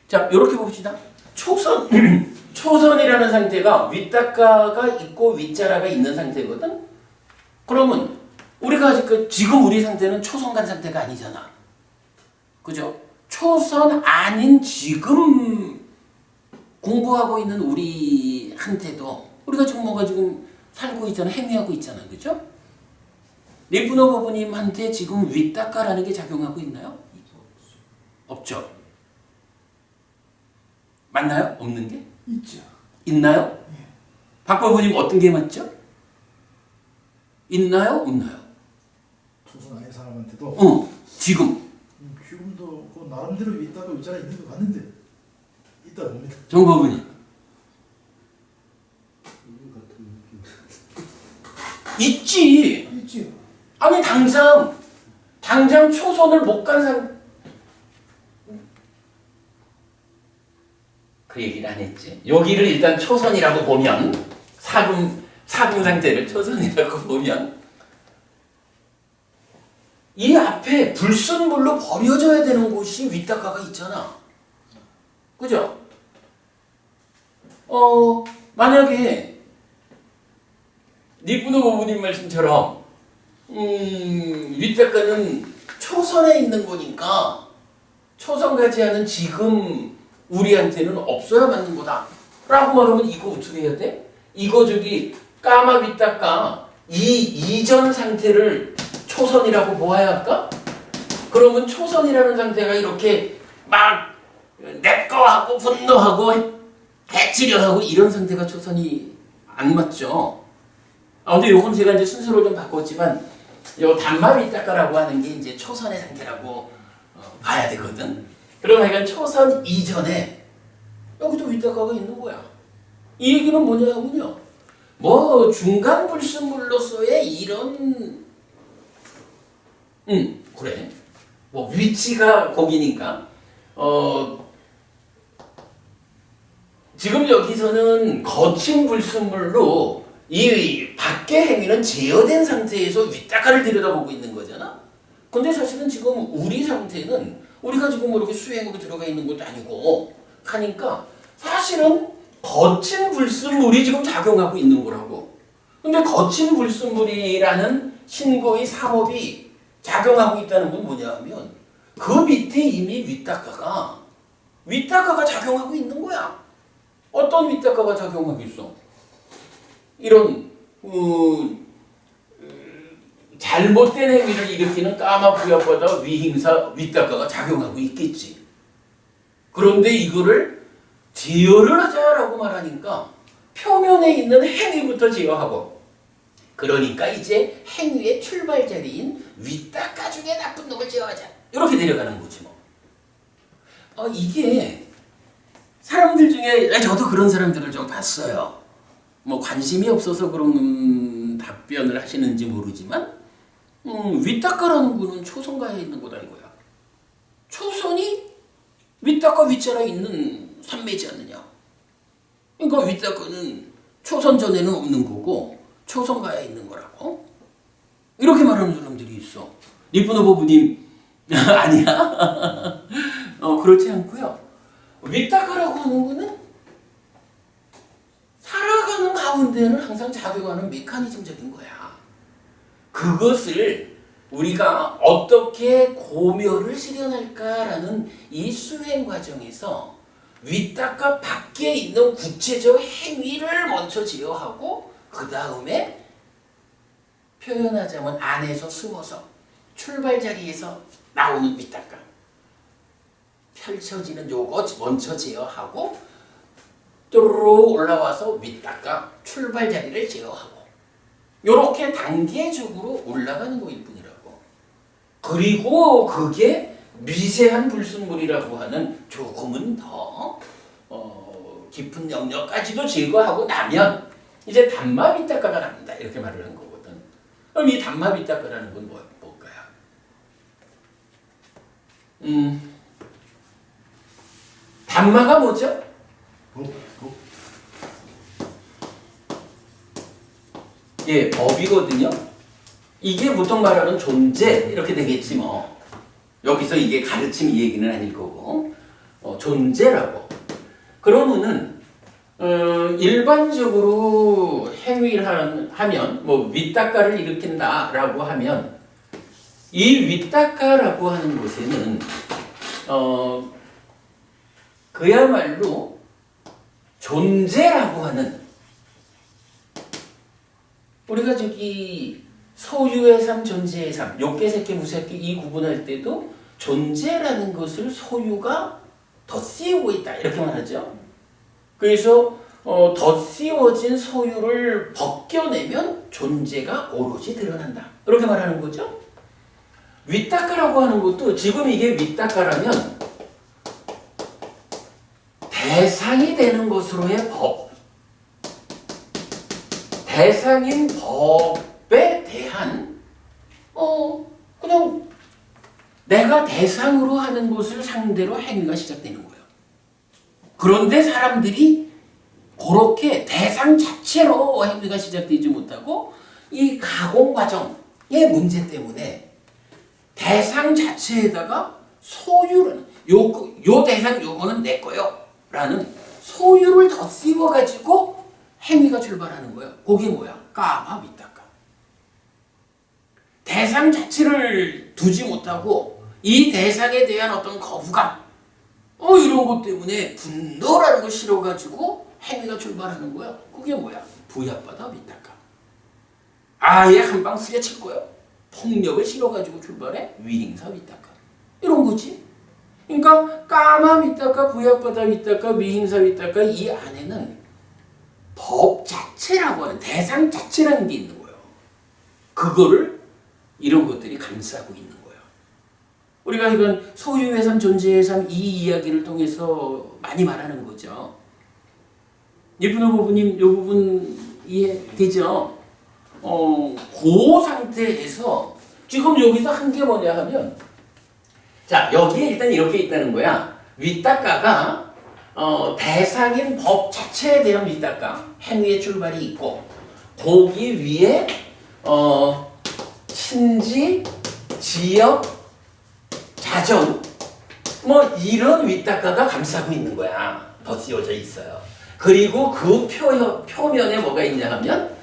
자, 이렇게 봅시다. 초선, 초선이라는 상태가 위닦아가 있고 위자라가 있는 상태거든? 그러면 우리가 지금 우리 상태는 초선간 상태가 아니잖아. 그죠? 초선 아닌 지금 공부하고 있는 우리한테도 우리가 지금 뭔가 지금 살고 있잖아. 행위하고 있잖아. 그죠? 니푸노 법부님한테 지금 위닦아라는 게 작용하고 있나요? 없죠. 맞나요? 없는 게? 있죠. 있나요? 박 법부님 어떤 게 맞죠? 있나요? 없나요? 초선 아닌 사람한테도 지금 지금도 그 나름대로 있다가 위자라 있는 것 같는데 있다 봅니다. 정 법부님 있지. 있지. 아니 당장 초선을 못 간 사람 그 얘기를 안 했지. 여기를 일단 초선이라고 보면 사금 상태를 초선이라고 보면 이 앞에 불순물로 버려져야 되는 곳이 위닦아가 있잖아. 그죠? 만약에 니푸노 법부님 말씀처럼 위닦아는 초선에 있는 거니까 초선까지 하는 지금 우리한테는 없어야 맞는 거다 라고 말하면 이거 어떻게 해야 돼? 이거 까마 위닦아 이전 상태를 초선이라고 보아야 할까? 그러면 초선이라는 상태가 이렇게 막 내꺼하고 분노하고 해치려하고 이런 상태가 초선이 안 맞죠. 근데 요건 제가 이제 순서를 좀 바꿨지만 요 단마 위닦아라고 하는 게 이제 초선의 상태라고 봐야 되거든. 그럼 하여간 초선 이전에 여기도 위닦아가 있는 거야. 이 얘기는 뭐냐면요. 뭐 중간 불순물로서의 이런 그래. 뭐 위치가 거기니까 지금 여기서는 거친 불순물로 이 밖의 행위는 제어된 상태에서 위닦아를 들여다보고 있는 거잖아. 근데 사실은 지금 우리 상태는 우리가 지금 뭐 이렇게 수행으로 들어가 있는 것도 아니고 하니까 사실은 거친 불순물이 지금 작용하고 있는 거라고. 근데 거친 불순물이라는 신고의 삼업이 작용하고 있다는 건 뭐냐 하면 그 밑에 이미 위닦아가 작용하고 있는 거야. 어떤 위닦아가 작용하고 있어? 이런 잘못된 행위를 일으키는 까마 부야보다 위행사 위닦아가 작용하고 있겠지. 그런데 이거를 제어를 하자라고 말하니까 표면에 있는 행위부터 제어하고 그러니까 이제 행위의 출발 자리인 위닦아 중에 나쁜 놈을 제어하자. 이렇게 내려가는 거지 뭐. 이게 사람들 중에 저도 그런 사람들을 좀 봤어요. 뭐 관심이 없어서 그런 답변을 하시는지 모르지만 위닦아라는 거는 초선가에 있는 거다 이거야. 초선이 위닦아 위자라 있는 산매지 않느냐. 그러니까 위닦아는 초선 전에는 없는 거고 초선가에 있는 거라고. 이렇게 말하는 사람들이 있어. 니푸노 법부님 아니야. 그렇지 않고요. 위닦아라고 하는 거는 살아가는 가운데는 항상 작용하는 메커니즘적인 거야. 그것을 우리가 어떻게 고묘를 실현할까라는 이 수행 과정에서 위닦아 밖에 있는 구체적 행위를 먼저 제어하고 그 다음에 표현하자면 안에서 숨어서 출발 자리에서 나오는 위닦아 펼쳐지는 요거 먼저 제어하고 뚜루룩 올라와서 위닦아 출발 자리를 제어하고 요렇게 단계적으로 올라가는 거일 뿐이라고. 그리고 그게 미세한 불순물이라고 하는 조금은 더 깊은 영역까지도 제거하고 나면 이제 단마 위닦아가 납니다. 이렇게 말을 한 거거든. 그럼 이 단마 위닦아라는 건 뭘까요? 단마가 뭐죠? 법. 예, 법이거든요. 이게 보통 말하는 존재 이렇게 되겠지 뭐. 여기서 이게 가르침 이 얘기는 아닐 거고 존재라고. 그러면은 일반적으로 행위를 하면 뭐 윗닦아를 일으킨다라고 하면 이 윗닦아라고 하는 곳에는 그야말로 존재라고 하는 우리가 저기 소유의 삶, 존재의 삶, 욕계, 색계, 무색계 이 구분할 때도 존재라는 것을 소유가 덧씌우고 있다 이렇게 말하죠. 그래서 덧씌워진 소유를 벗겨내면 존재가 오롯이 드러난다 이렇게 말하는 거죠. 윗닦아라고 하는 것도 지금 이게 윗닦아라면 대상이 되는 것으로의 법, 대상인 법에 대한 그냥 내가 대상으로 하는 것을 상대로 행위가 시작되는 거예요. 그런데 사람들이 그렇게 대상 자체로 행위가 시작되지 못하고 이 가공 과정의 문제 때문에 대상 자체에다가 소유를 요 대상 요거는 내 거요 라는 소유를 더 씌워가지고 행위가 출발하는 거예요. 그게 뭐야? 까마 윗닦아. 대상 자체를 두지 못하고 이 대상에 대한 어떤 거부감 이런 것 때문에 분노라는 걸 실어가지고 행위가 출발하는 거야. 그게 뭐야? 부약받아 윗닦아. 아예 한 방 후려칠 거야. 폭력을 실어가지고 출발해 위행사 윗닦아. 이런 거지. 그러니까 까마 윗닦아, 부약받아 윗닦아, 미행사 윗닦아 이 안에는 법 자체라고 하는 대상 자체라는 게 있는 거예요. 그거를 이런 것들이 감싸고 있는 거예요. 우리가 이건 소유의 삶, 존재의 삶 이 이야기를 통해서 많이 말하는 거죠. 예쁜 부부님 이 부분 이해되죠? 그 상태에서 지금 여기서 한 게 뭐냐 하면 자 여기에 일단 이렇게 있다는 거야. 윗닦아가 대상인 법 자체에 대한 윗닦아 행위의 출발이 있고 거기 위에 친지, 지역, 자정 뭐 이런 윗닦아가 감싸고 있는 거야. 덧씌워져 있어요. 그리고 그 표면에 뭐가 있냐 하면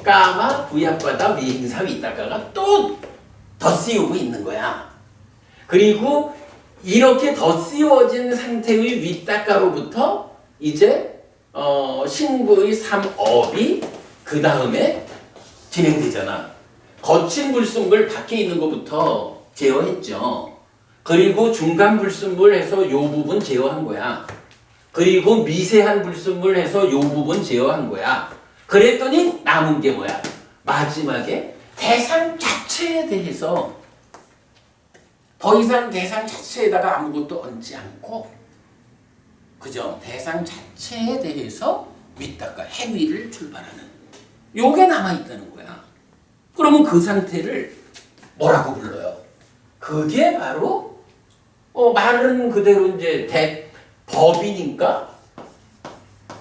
까마, 부약받아, 미행사 윗닦아가 또 덧씌우고 있는 거야. 그리고 이렇게 덧씌워진 상태의 윗닦아로부터 이제 신부의 삼업이 그 다음에 진행되잖아. 거친 불순물 밖에 있는 것부터 제어했죠. 그리고 중간 불순물 해서 요 부분 제어한 거야. 그리고 미세한 불순물 해서 요 부분 제어한 거야. 그랬더니 남은 게 뭐야? 마지막에 대상 자체에 대해서 더 이상 대상 자체에다가 아무것도 얹지 않고 그죠? 대상 자체에 대해서 윗닦아 행위를 출발하는 요게 남아있다는 거야. 그러면 그 상태를 뭐라고 불러요? 그게 바로 말은 그대로 이제 법이니까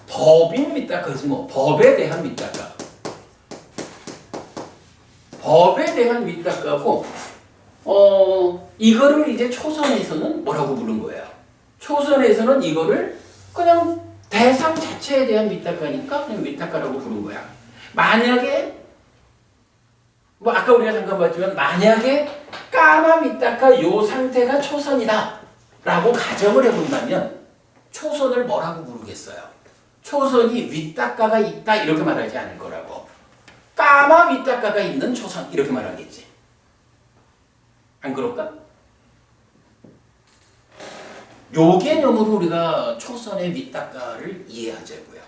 법인 윗닦아지 뭐 법에 대한 윗닦아. 법에 대한 윗닦아고 이거를 이제 초선에서는 뭐라고 부른 거예요? 초선에서는 이거를 그냥 대상 자체에 대한 윗닦아니까 그냥 윗닦아라고 부른 거야. 만약에 뭐 아까 우리가 잠깐 봤지만 만약에 까마 윗닦아 요 상태가 초선이다 라고 가정을 해본다면 초선을 뭐라고 부르겠어요? 초선이 윗닦아가 있다 이렇게 말하지 않을 거라고. 까마 윗닦아가 있는 초선 이렇게 말하겠지. 안 그럴까? 요 개념으로 우리가 초선의 윗닦아를 이해하자고요.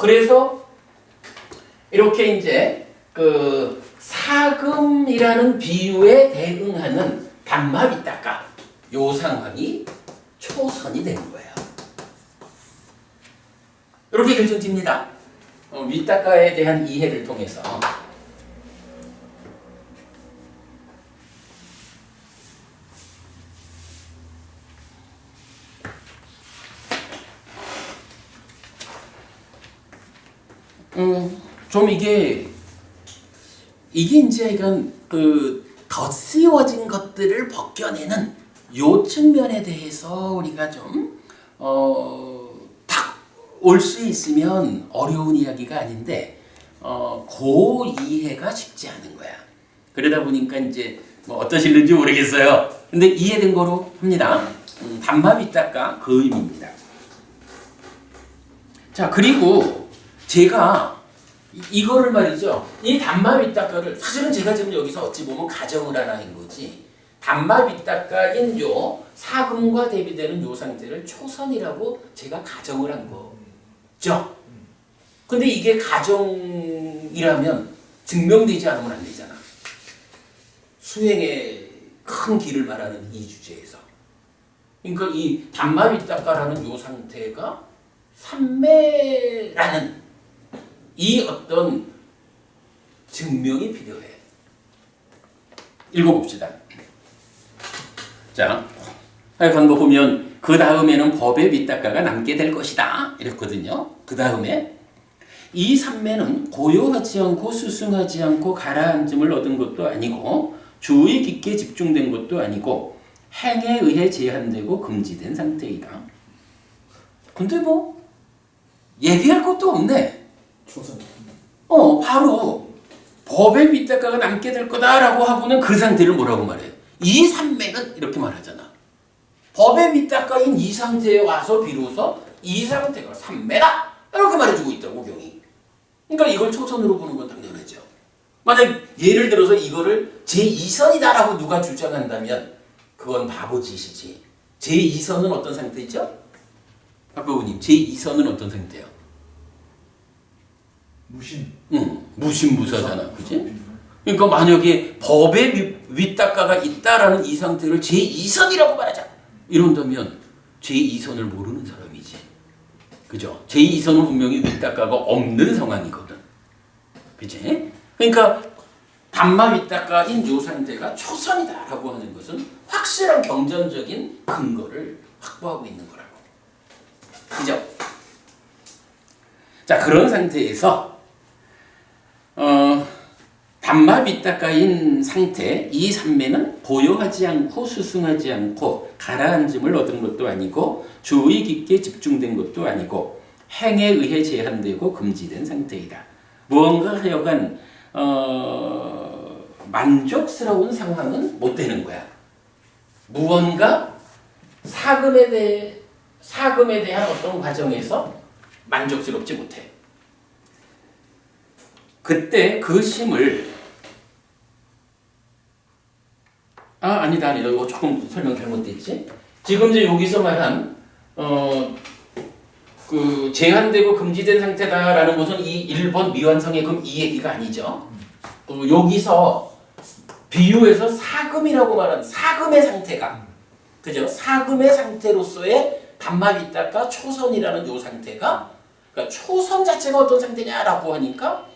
그래서 이렇게 이제 그 사금이라는 비유에 대응하는 단마 윗닦아 요 상황이 초선이 되는 거예요. 이렇게 결정집니다. 윗닦아에 대한 이해를 통해서. 좀 이게 이제 이건 그 덧씌워진 것들을 벗겨내는 요 측면에 대해서 우리가 좀 딱 올 수 있으면 어려운 이야기가 아닌데 그 이해가 쉽지 않은 거야. 그러다 보니까 이제 뭐 어떠실는지 모르겠어요. 근데 이해된 거로 합니다. 단마 빗닦아 그 의미입니다. 자, 그리고 제가 이거를 말이죠. 이 단마 빗닦아를 사실은 제가 지금 여기서 어찌 보면 가정을 하나 한 거지. 단마 빗닦아인 요 사금과 대비되는 요 상태를 초선이라고 제가 가정을 한 거죠. 근데 이게 가정이라면 증명되지 않으면 안 되잖아. 수행의 큰 길을 말하는 이 주제에서. 그러니까 이 단마 빗닦아라는 요 상태가 삼매라는 이 어떤 증명이 필요해. 읽어봅시다. 자, 하여간 뭐 보면 그 다음에는 법의 빗닦아가 남게 될 것이다 이랬거든요. 그 다음에 이 삼매는 고요하지 않고 스승하지 않고 가라앉음을 얻은 것도 아니고 주의 깊게 집중된 것도 아니고 행에 의해 제한되고 금지된 상태이다. 근데 뭐 얘기할 것도 없네. 초선. 바로 법의 빗닦아가 남게 될 거다라고 하고는 그 상태를 뭐라고 말해요? 이 삼매는 이렇게 말하잖아. 법의 빗닦아인 이 상태에 와서 비로소 이 상태가 삼매다 이렇게 말해주고 있다고 경이. 그러니까 이걸 초선으로 보는 건 당연하죠. 만약 예를 들어서 이거를 제2선이다라고 누가 주장한다면 그건 바보짓이지. 제2선은 어떤 상태죠? 박배우님, 제2선은 어떤 상태예요? 무신. 무신무사잖아, 그지? 그러니까 만약에 법의 윗닦아가 있다라는 이 상태를 제2선이라고 말하자. 이런다면 제2선을 모르는 사람이지. 그죠? 제2선은 분명히 윗닦아가 없는 상황이거든. 그지? 그러니까 단마 윗닦아인 요 상태가 초선이다라고 하는 것은 확실한 경전적인 근거를 확보하고 있는 거라고. 그죠? 자, 그런 상태에서 단마 빗닦아인 상태 이 삼매는 고요하지 않고 스승하지 않고 가라앉음을 얻은 것도 아니고 주의 깊게 집중된 것도 아니고 행에 의해 제한되고 금지된 상태이다. 무언가 하여간 만족스러운 상황은 못 되는 거야. 무언가 사금에 대한 어떤 과정에서 만족스럽지 못해. 그때 그 심을 아니다. 이거 조금 설명 잘못됐지. 지금 이제 여기서 말한 그 제한되고 금지된 상태다라는 것은 이 1번 미완성의 금 이 얘기가 아니죠. 여기서 비유해서 사금이라고 말한 사금의 상태가 그죠? 사금의 상태로서의 단마 빗닦아 초선이라는 요 상태가 그러니까 초선 자체가 어떤 상태냐라고 하니까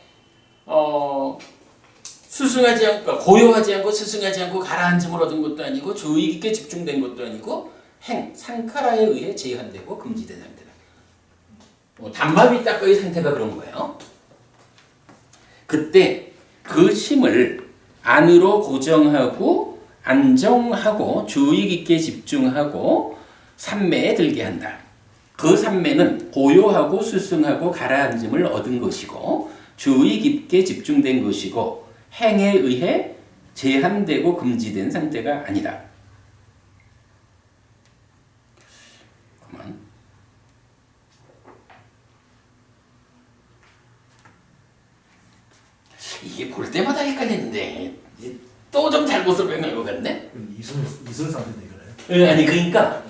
스승하지 않고 그러니까 고요하지 않고 스승하지 않고 가라앉음을 얻은 것도 아니고 주의 깊게 집중된 것도 아니고 행 상카라에 의해 제한되고 금지된 상태다. 단마 빗닦아의 상태가 그런 거예요. 그때 그 심을 안으로 고정하고 안정하고 주의 깊게 집중하고 삼매에 들게 한다. 그 삼매는 고요하고 스승하고 가라앉음을 얻은 것이고 주의 깊게 집중된 것이고 행에 의해 제한되고 금지된 상태가 아니다. 그만. 이게 볼 때마다 헷갈리는데 또 좀 잘못 설명한 것 같네. 이선 상태인데 이거네. 아니 그러니까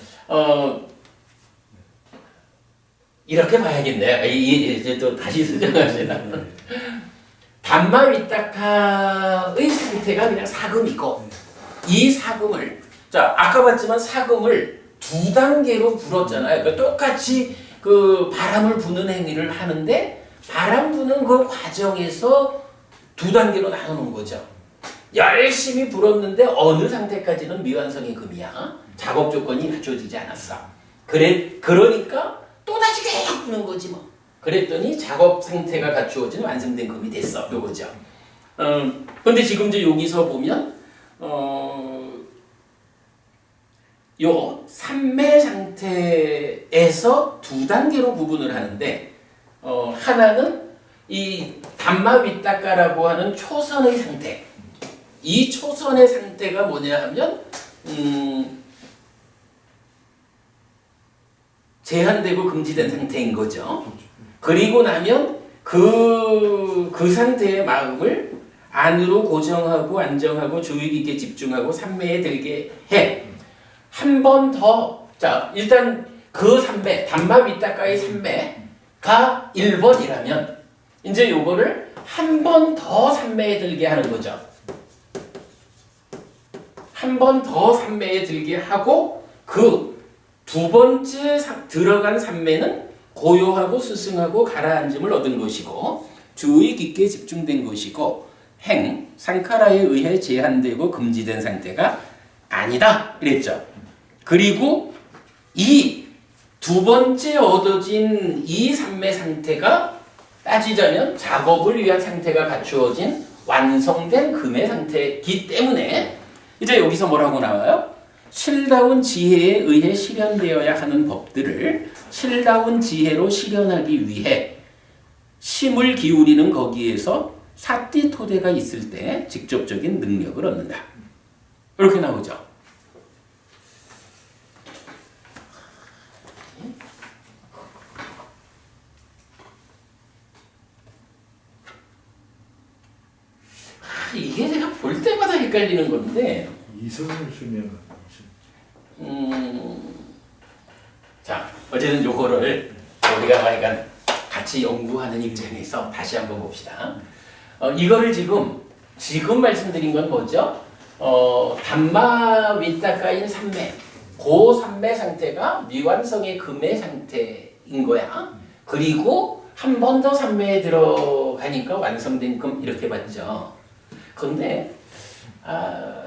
이렇게 봐야겠네. 이제 또 다시 수정합시다. 단마 윗닦아의 상태가 그냥 사금이고 이 사금을 자 아까 봤지만 사금을 두 단계로 불었잖아요. 그러니까 똑같이 그 바람을 부는 행위를 하는데 바람 부는 그 과정에서 두 단계로 나누는 거죠. 열심히 불었는데 어느 상태까지는 미완성의 금이야. 작업 조건이 갖춰지지 않았어. 그러니까 또 다시 계속 부는 거지 뭐. 그랬더니 작업 상태가 갖추어진 완성된 금이 됐어. 요거죠. 근데 지금 이제 여기서 보면 요 산매 상태에서 두 단계로 구분을 하는데 하나는 이 단마 윗닦아라고 하는 초선의 상태. 이 초선의 상태가 뭐냐 하면 제한되고 금지된 상태인 거죠. 그리고 나면 그 상태의 마음을 안으로 고정하고 안정하고 주의 깊게 집중하고 산매에 들게 해. 한 번 더, 자, 일단 그 산매, 단마 윗닦아의 산매가 1번이라면 이제 요거를 한 번 더 산매에 들게 하는 거죠. 한 번 더 산매에 들게 하고 그 두 번째 들어간 산매는 고요하고 스승하고 가라앉음을 얻은 것이고 주의 깊게 집중된 것이고 상카라에 의해 제한되고 금지된 상태가 아니다 이랬죠. 그리고 이 두 번째 얻어진 이 산매 상태가 따지자면 작업을 위한 상태가 갖추어진 완성된 금의 상태이기 때문에 이제 여기서 뭐라고 나와요? 실다운 지혜에 의해 실현되어야 하는 법들을 실다운 지혜로 실현하기 위해 심을 기울이는 거기에서 사띠토대가 있을 때 직접적인 능력을 얻는다. 이렇게 나오죠. 이게 내가 볼 때마다 헷갈리는 건데 이성을 수명은 자, 어쨌든 요거를 우리가 약간 같이 연구하는 입장에서 다시 한번 봅시다. 이거를 지금 말씀드린 건 뭐죠? 단마 윗닦아인 산매, 그 산매 상태가 미완성의 금의 상태인 거야. 그리고 한 번 더 산매에 들어가니까 완성된 금 이렇게 봤죠. 근데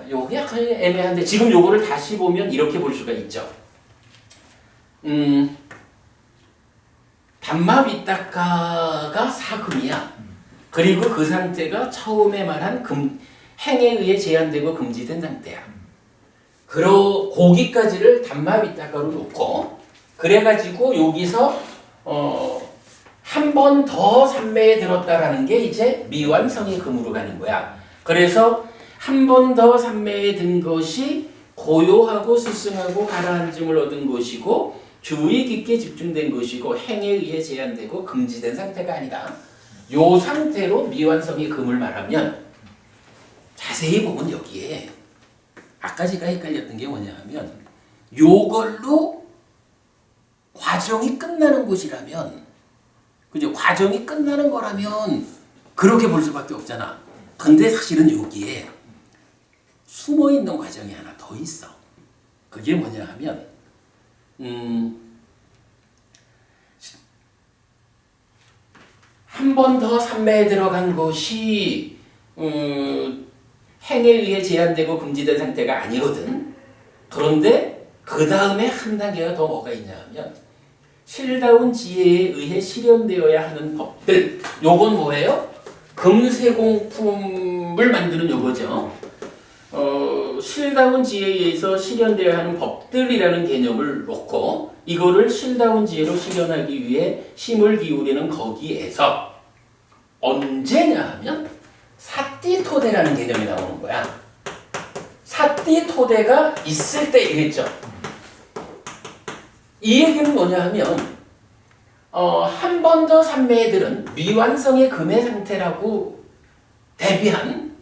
요게 약간 애매한데 지금 요거를 다시 보면 이렇게 볼 수가 있죠. 단마 윗닦아가 사금이야. 그리고 그 상태가 처음에 말한 행에 의해 제한되고 금지된 상태야. 거기까지를 단마 윗닦아로 놓고 그래가지고 여기서 한 번 더 산매에 들었다라는 게 이제 미완성의 금으로 가는 거야. 그래서 한 번 더 산매에 든 것이 고요하고 스승하고 가라앉음을 얻은 것이고 주의 깊게 집중된 것이고 행에 의해 제한되고 금지된 상태가 아니다. 요 상태로 미완성의 금을 말하면 자세히 보면 여기에 아까 제가 헷갈렸던 게 뭐냐 하면 요걸로 과정이 끝나는 곳이라면 그죠? 과정이 끝나는 거라면 그렇게 볼 수밖에 없잖아. 근데 사실은 여기에 숨어있는 과정이 하나 더 있어. 그게 뭐냐 하면 한 번 더 산매에 들어간 것이 행에 의해 제한되고 금지된 상태가 아니거든. 그런데 그 다음에 한 단계가 더 뭐가 있냐 하면 실다운 지혜에 의해 실현되어야 하는 법들. 요건 뭐예요? 금세공품을 만드는 요거죠. 실다운 지혜에 의해서 실현되어야 하는 법들이라는 개념을 놓고 이거를 실다운 지혜로 실현하기 위해 힘을 기울이는 거기에서 언제냐 하면 사띠토대라는 개념이 나오는 거야. 사띠토대가 있을 때 이랬죠. 이 얘기는 뭐냐 하면 한 번 더 산매에 들은 미완성의 금의 상태라고 대비한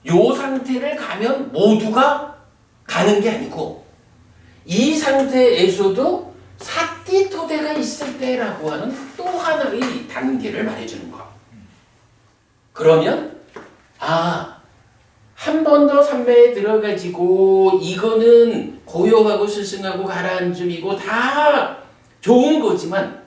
요 상태를 가면 모두가 가는 게 아니고 이 상태에서도 사띠토대가 있을 때라고 하는 또 하나의 단계를 말해주는 거. 그러면 한 번 더 산매에 들어가지고 이거는 고요하고 스승하고 가라앉음이고 다 좋은 거지만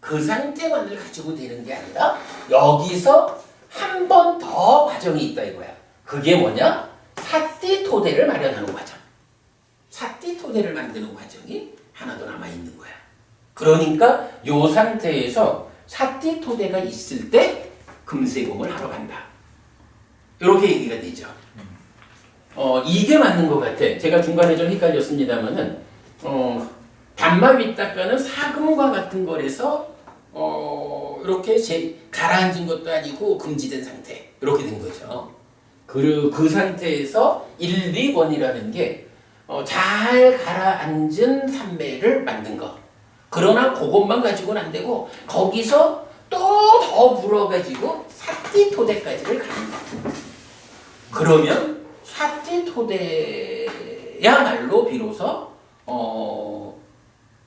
그 상태만을 가지고 되는 게 아니라 여기서 한 번 더 과정이 있다 이거야. 그게 뭐냐? 사띠토대를 마련하는 과정. 사띠토대를 만드는 과정이 하나 더 남아있는 거야. 그러니까 요 상태에서 사띠 토대가 있을 때 금세공을 하러 간다. 이렇게 얘기가 되죠. 이게 맞는 것 같아. 제가 중간에 좀 헷갈렸습니다만은 단마 윗닦아는 사금과 같은 거라서 이렇게 가라앉은 것도 아니고 금지된 상태 이렇게 된 거죠. 그 상태에서 1, 2번이라는 게 잘 가라앉은 산매를 만든 거. 그러나 그것만 가지고는 안 되고 거기서 또 더 불어가지고 사띠토대까지를 가는 거. 그러면 사띠토대야말로 비로소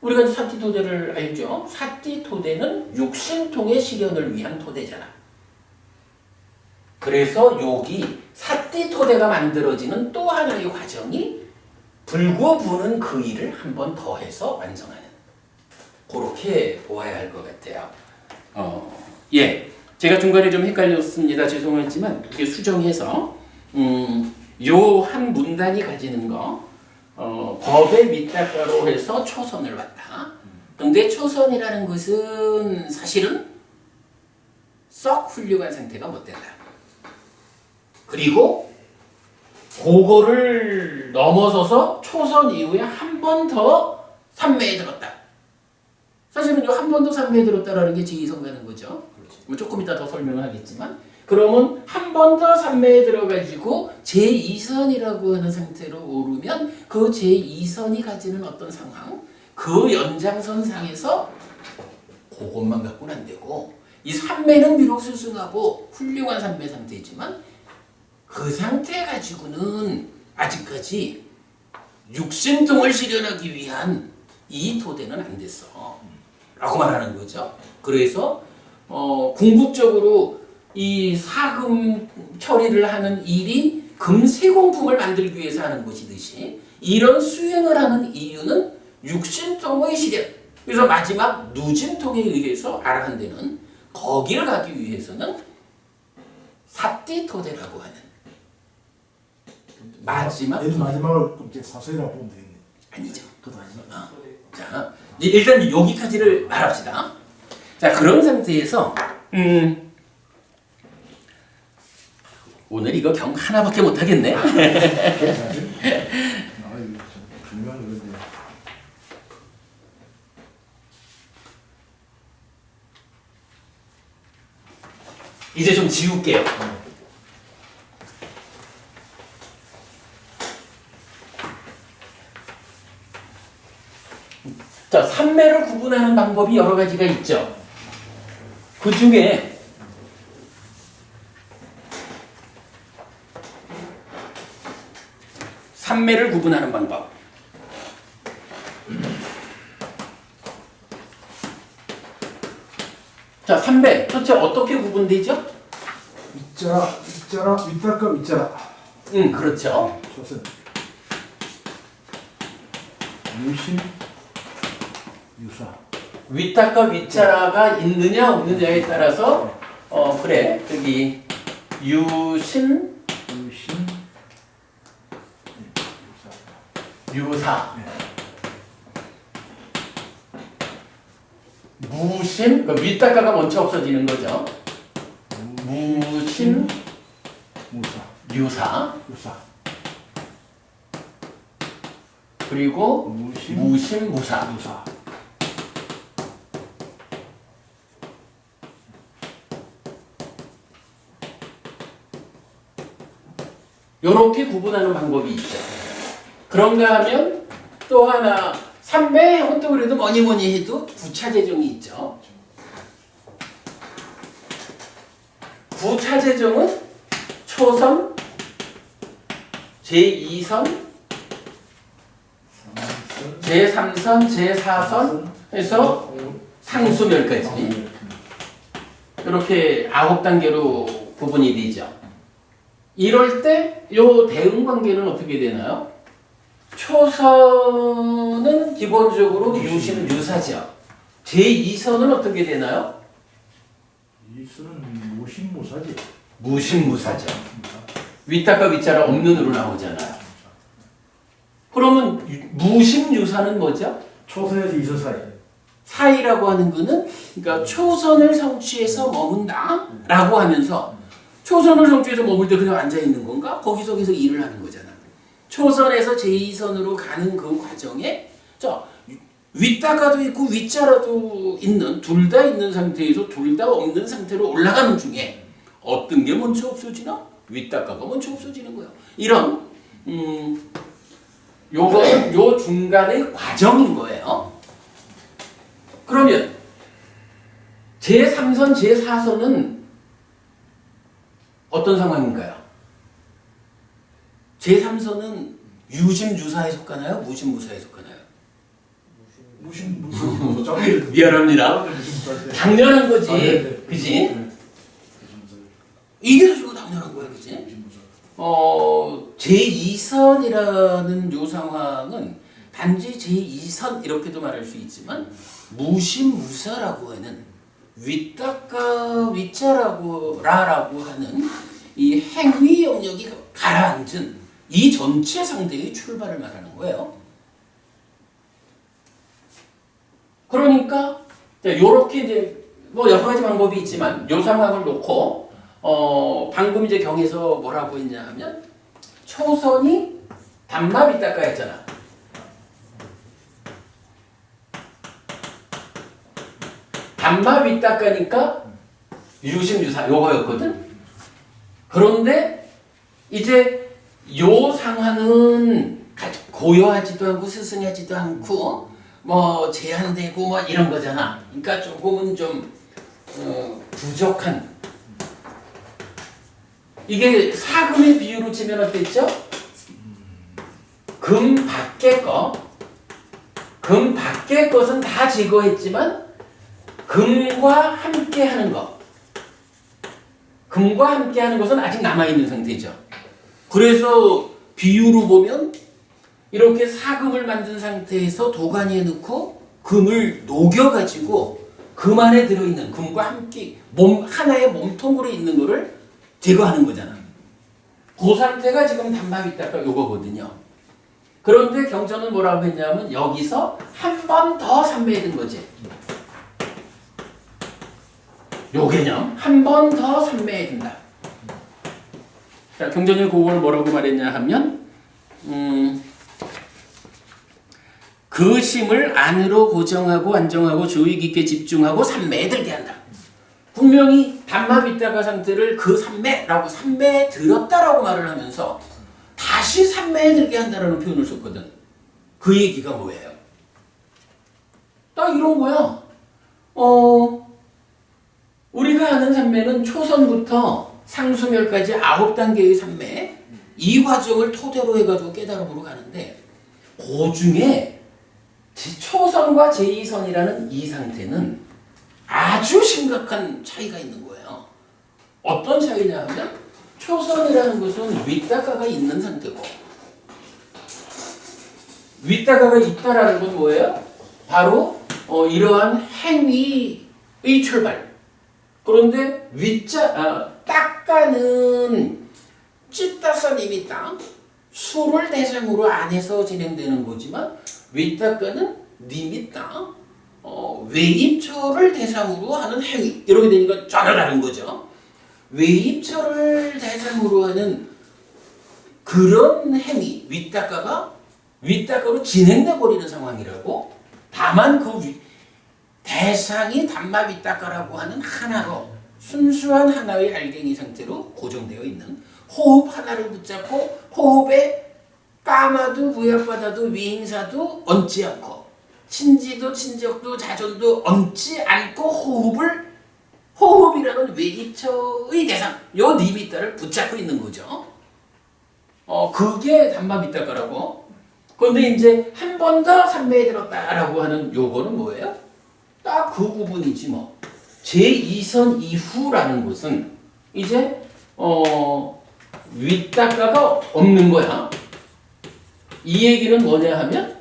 우리가 이제 사띠토대를 알죠. 사띠토대는 육신통의 실현을 위한 토대잖아. 그래서 여기 사띠토대가 만들어지는 또 하나의 과정이 불고 부는 그 일을 한 번 더 해서 완성하는, 그렇게 보아야 할 것 같아요. 예, 제가 중간에 좀 헷갈렸습니다. 죄송하지만 이게 수정해서 요 한 문단이 가지는 거 법의 밑닦아로 해서 초선을 왔다. 근데 초선이라는 것은 사실은 썩 훌륭한 상태가 못 된다. 그리고 그거를 넘어서서 초선 이후에 한 번 더 산매에 들었다. 사실은 한 번 더 산매에 들었다라는 게 제2선 가는 거죠. 뭐 조금 이따 더 설명을 하겠지만, 그러면 한 번 더 산매에 들어가지고 제2선이라고 하는 상태로 오르면 그 제2선이 가지는 어떤 상황, 그 연장선상에서 그것만 갖고는 안 되고, 이 산매는 비록 스승하고 훌륭한 산매 상태이지만 그 상태 가지고는 아직까지 육신통을 실현하기 위한 이 토대는 안 됐어 라고 말하는 거죠. 그래서 궁극적으로 이 사금 처리를 하는 일이 금세공품을 만들기 위해서 하는 것이듯이 이런 수행을 하는 이유는 육신통의 실현, 그래서 마지막 누진통에 의해서 아라한되는 거기를 가기 위해서는 사띠토대라고 하는 마지막, 맨 마지막을 이제 사서이라고 보면 되겠네. 아니죠. 그것도 아니죠. 자, 일단 여기까지를 말합시다. 자, 그런 상태에서 오늘 이거 경 하나밖에 못 하겠네. 중요한 건데. 이제 좀 지울게요. 자, 산매를 구분하는 방법이 여러 가지가 있죠. 그 중에 산매를 구분하는 방법. 자, 산매 도대체 어떻게 구분되죠? 윗자라, 윗달과 윗자라. 그렇죠. 초선. 유신, 유사. 윗닭과 윗자라가 있느냐 없느냐에 따라서 그래 저기 유신, 유사, 무신, 그 윗닭가가 먼저 없어지는 거죠. 무신, 유사, 그리고 무신, 무사. 요렇게 구분하는 방법이 있죠. 그런가 하면 또 하나, 산매 하면 또 그래도 뭐니 해도 구차재정이 있죠. 구차재정은 초선, 제2선, 제3선, 제4선 해서 상수멸까지 이렇게 9단계로 구분이 되죠. 이럴 때 요 대응 관계는 어떻게 되나요? 초선은 기본적으로 유신 유사죠. 제2선은 어떻게 되나요? 이수는 무신무사지. 무신무사죠. 윗닭과 윗자라 없는으로 나오잖아요. 그러면 무신유사는 뭐죠? 초선에서 이서 사이. 사이라고 하는 거는 그러니까 초선을 성취해서 머문다라고 하면서 초선을 성취해서 머물 때 그냥 앉아 있는 건가? 거기서 계속 일을 하는 거잖아. 초선에서 제2선으로 가는 그 과정에 자 윗다가도 있고 윗자라도 있는 둘 다 있는 상태에서 둘 다 없는 상태로 올라가는 중에 어떤 게 먼저 없어지나? 윗다가가 먼저 없어지는 거야. 이런 요거는 요 중간의 과정인 거예요. 그러면 제3선, 제4선은 어떤 상황인가요? 제3선은 유심유사에 속하나요? 무심무사에 속하나요? 무슨 미안합니다. 당연한 거지. 그지? 이게 가지고 당연한 거야. 그지? 제2선이라는 요 상황은 단지 제2선 이렇게도 말할 수 있지만 무심무사라고 하는 윗닦아 윗자라고 라라고 하는 이 행위 영역이 가라앉은 이 전체 상태의 출발을 말하는 거예요. 그러니까 요렇게 이제 뭐 여러 가지 방법이 있지만 요 상황을 놓고 방금 이제 경에서 뭐라고 했냐 하면 초선이 단마 윗닦아 했잖아. 단마 윗닦아니까 유심유사 요거였거든. 그런데 이제 요 상황은 고요하지도 않고 스승하지도 않고 뭐 제한되고 뭐 이런 거잖아. 그러니까 조금은 좀 부족한. 이게 사금의 비유로 치면 어땠죠? 금 밖의 것은 다 제거했지만 금과 함께 하는 것. 금과 함께 하는 것은 아직 남아있는 상태죠. 그래서 비유로 보면 이렇게 사금을 만든 상태에서 도가니에 넣고 금을 녹여가지고 금 안에 들어있는 금과 함께 하나의 몸통으로 있는 거를 제거하는 거잖아. 그 상태가 지금 단마윗닦아 요거거든요. 그런데 경전은 뭐라고 했냐면 여기서 한 번 더 삼매해둔 거지. 요 개념 한 번 더 삼매해둔다. 자, 경전이 그걸 뭐라고 말했냐 하면 그 심을 안으로 고정하고 안정하고 주의 깊게 집중하고 삼매에 들게 한다. 분명히 단마윗다가 상태를 그 삼매라고 삼매에 들었다라고 말을 하면서 다시 삼매에 들게 한다라는 표현을 썼거든. 그 얘기가 뭐예요? 딱 이런 거야. 우리가 아는 삼매는 초선부터 상수멸까지 9단계의 삼매 이 과정을 토대로 해가지고 깨달음으로 가는데 그 중에 초선과 제2선이라는 이 상태는 아주 심각한 차이가 있는 거예요. 어떤 차이냐 하면 초선이라는 것은 윗다가가 있는 상태고 윗다가가 있다라는 건 뭐예요? 바로 이러한 행위의 출발. 그런데 닦아는 찌따선 이미따 수를 대상으로 안에서 진행되는 거지만 윗닦아는 니미따 외입처를 대상으로 하는 행위 이렇게 되니까 전혀 다른 거죠. 외입처를 대상으로 하는 그런 행위 윗닦아로 진행돼 버리는 상황이라고. 다만 그 대상이 단마윗닦아라고 하는 하나로 순수한 하나의 알갱이 상태로 고정되어 있는 호흡 하나를 붙잡고 호흡에 까마도 부약받아도 위행사도 얹지 않고 친지도 친적도 자존도 얹지 않고 호흡이라는 외입처의 대상 요 니미따를 붙잡고 있는 거죠. 그게 단마윗닦아라고. 그런데 이제 한 번 더 삼매에 들었다라고 하는 요거는 뭐예요? 딱 그 부분이지 뭐. 제2선 이후라는 것은 이제 윗닦아가 없는 거야. 이 얘기는 뭐냐 하면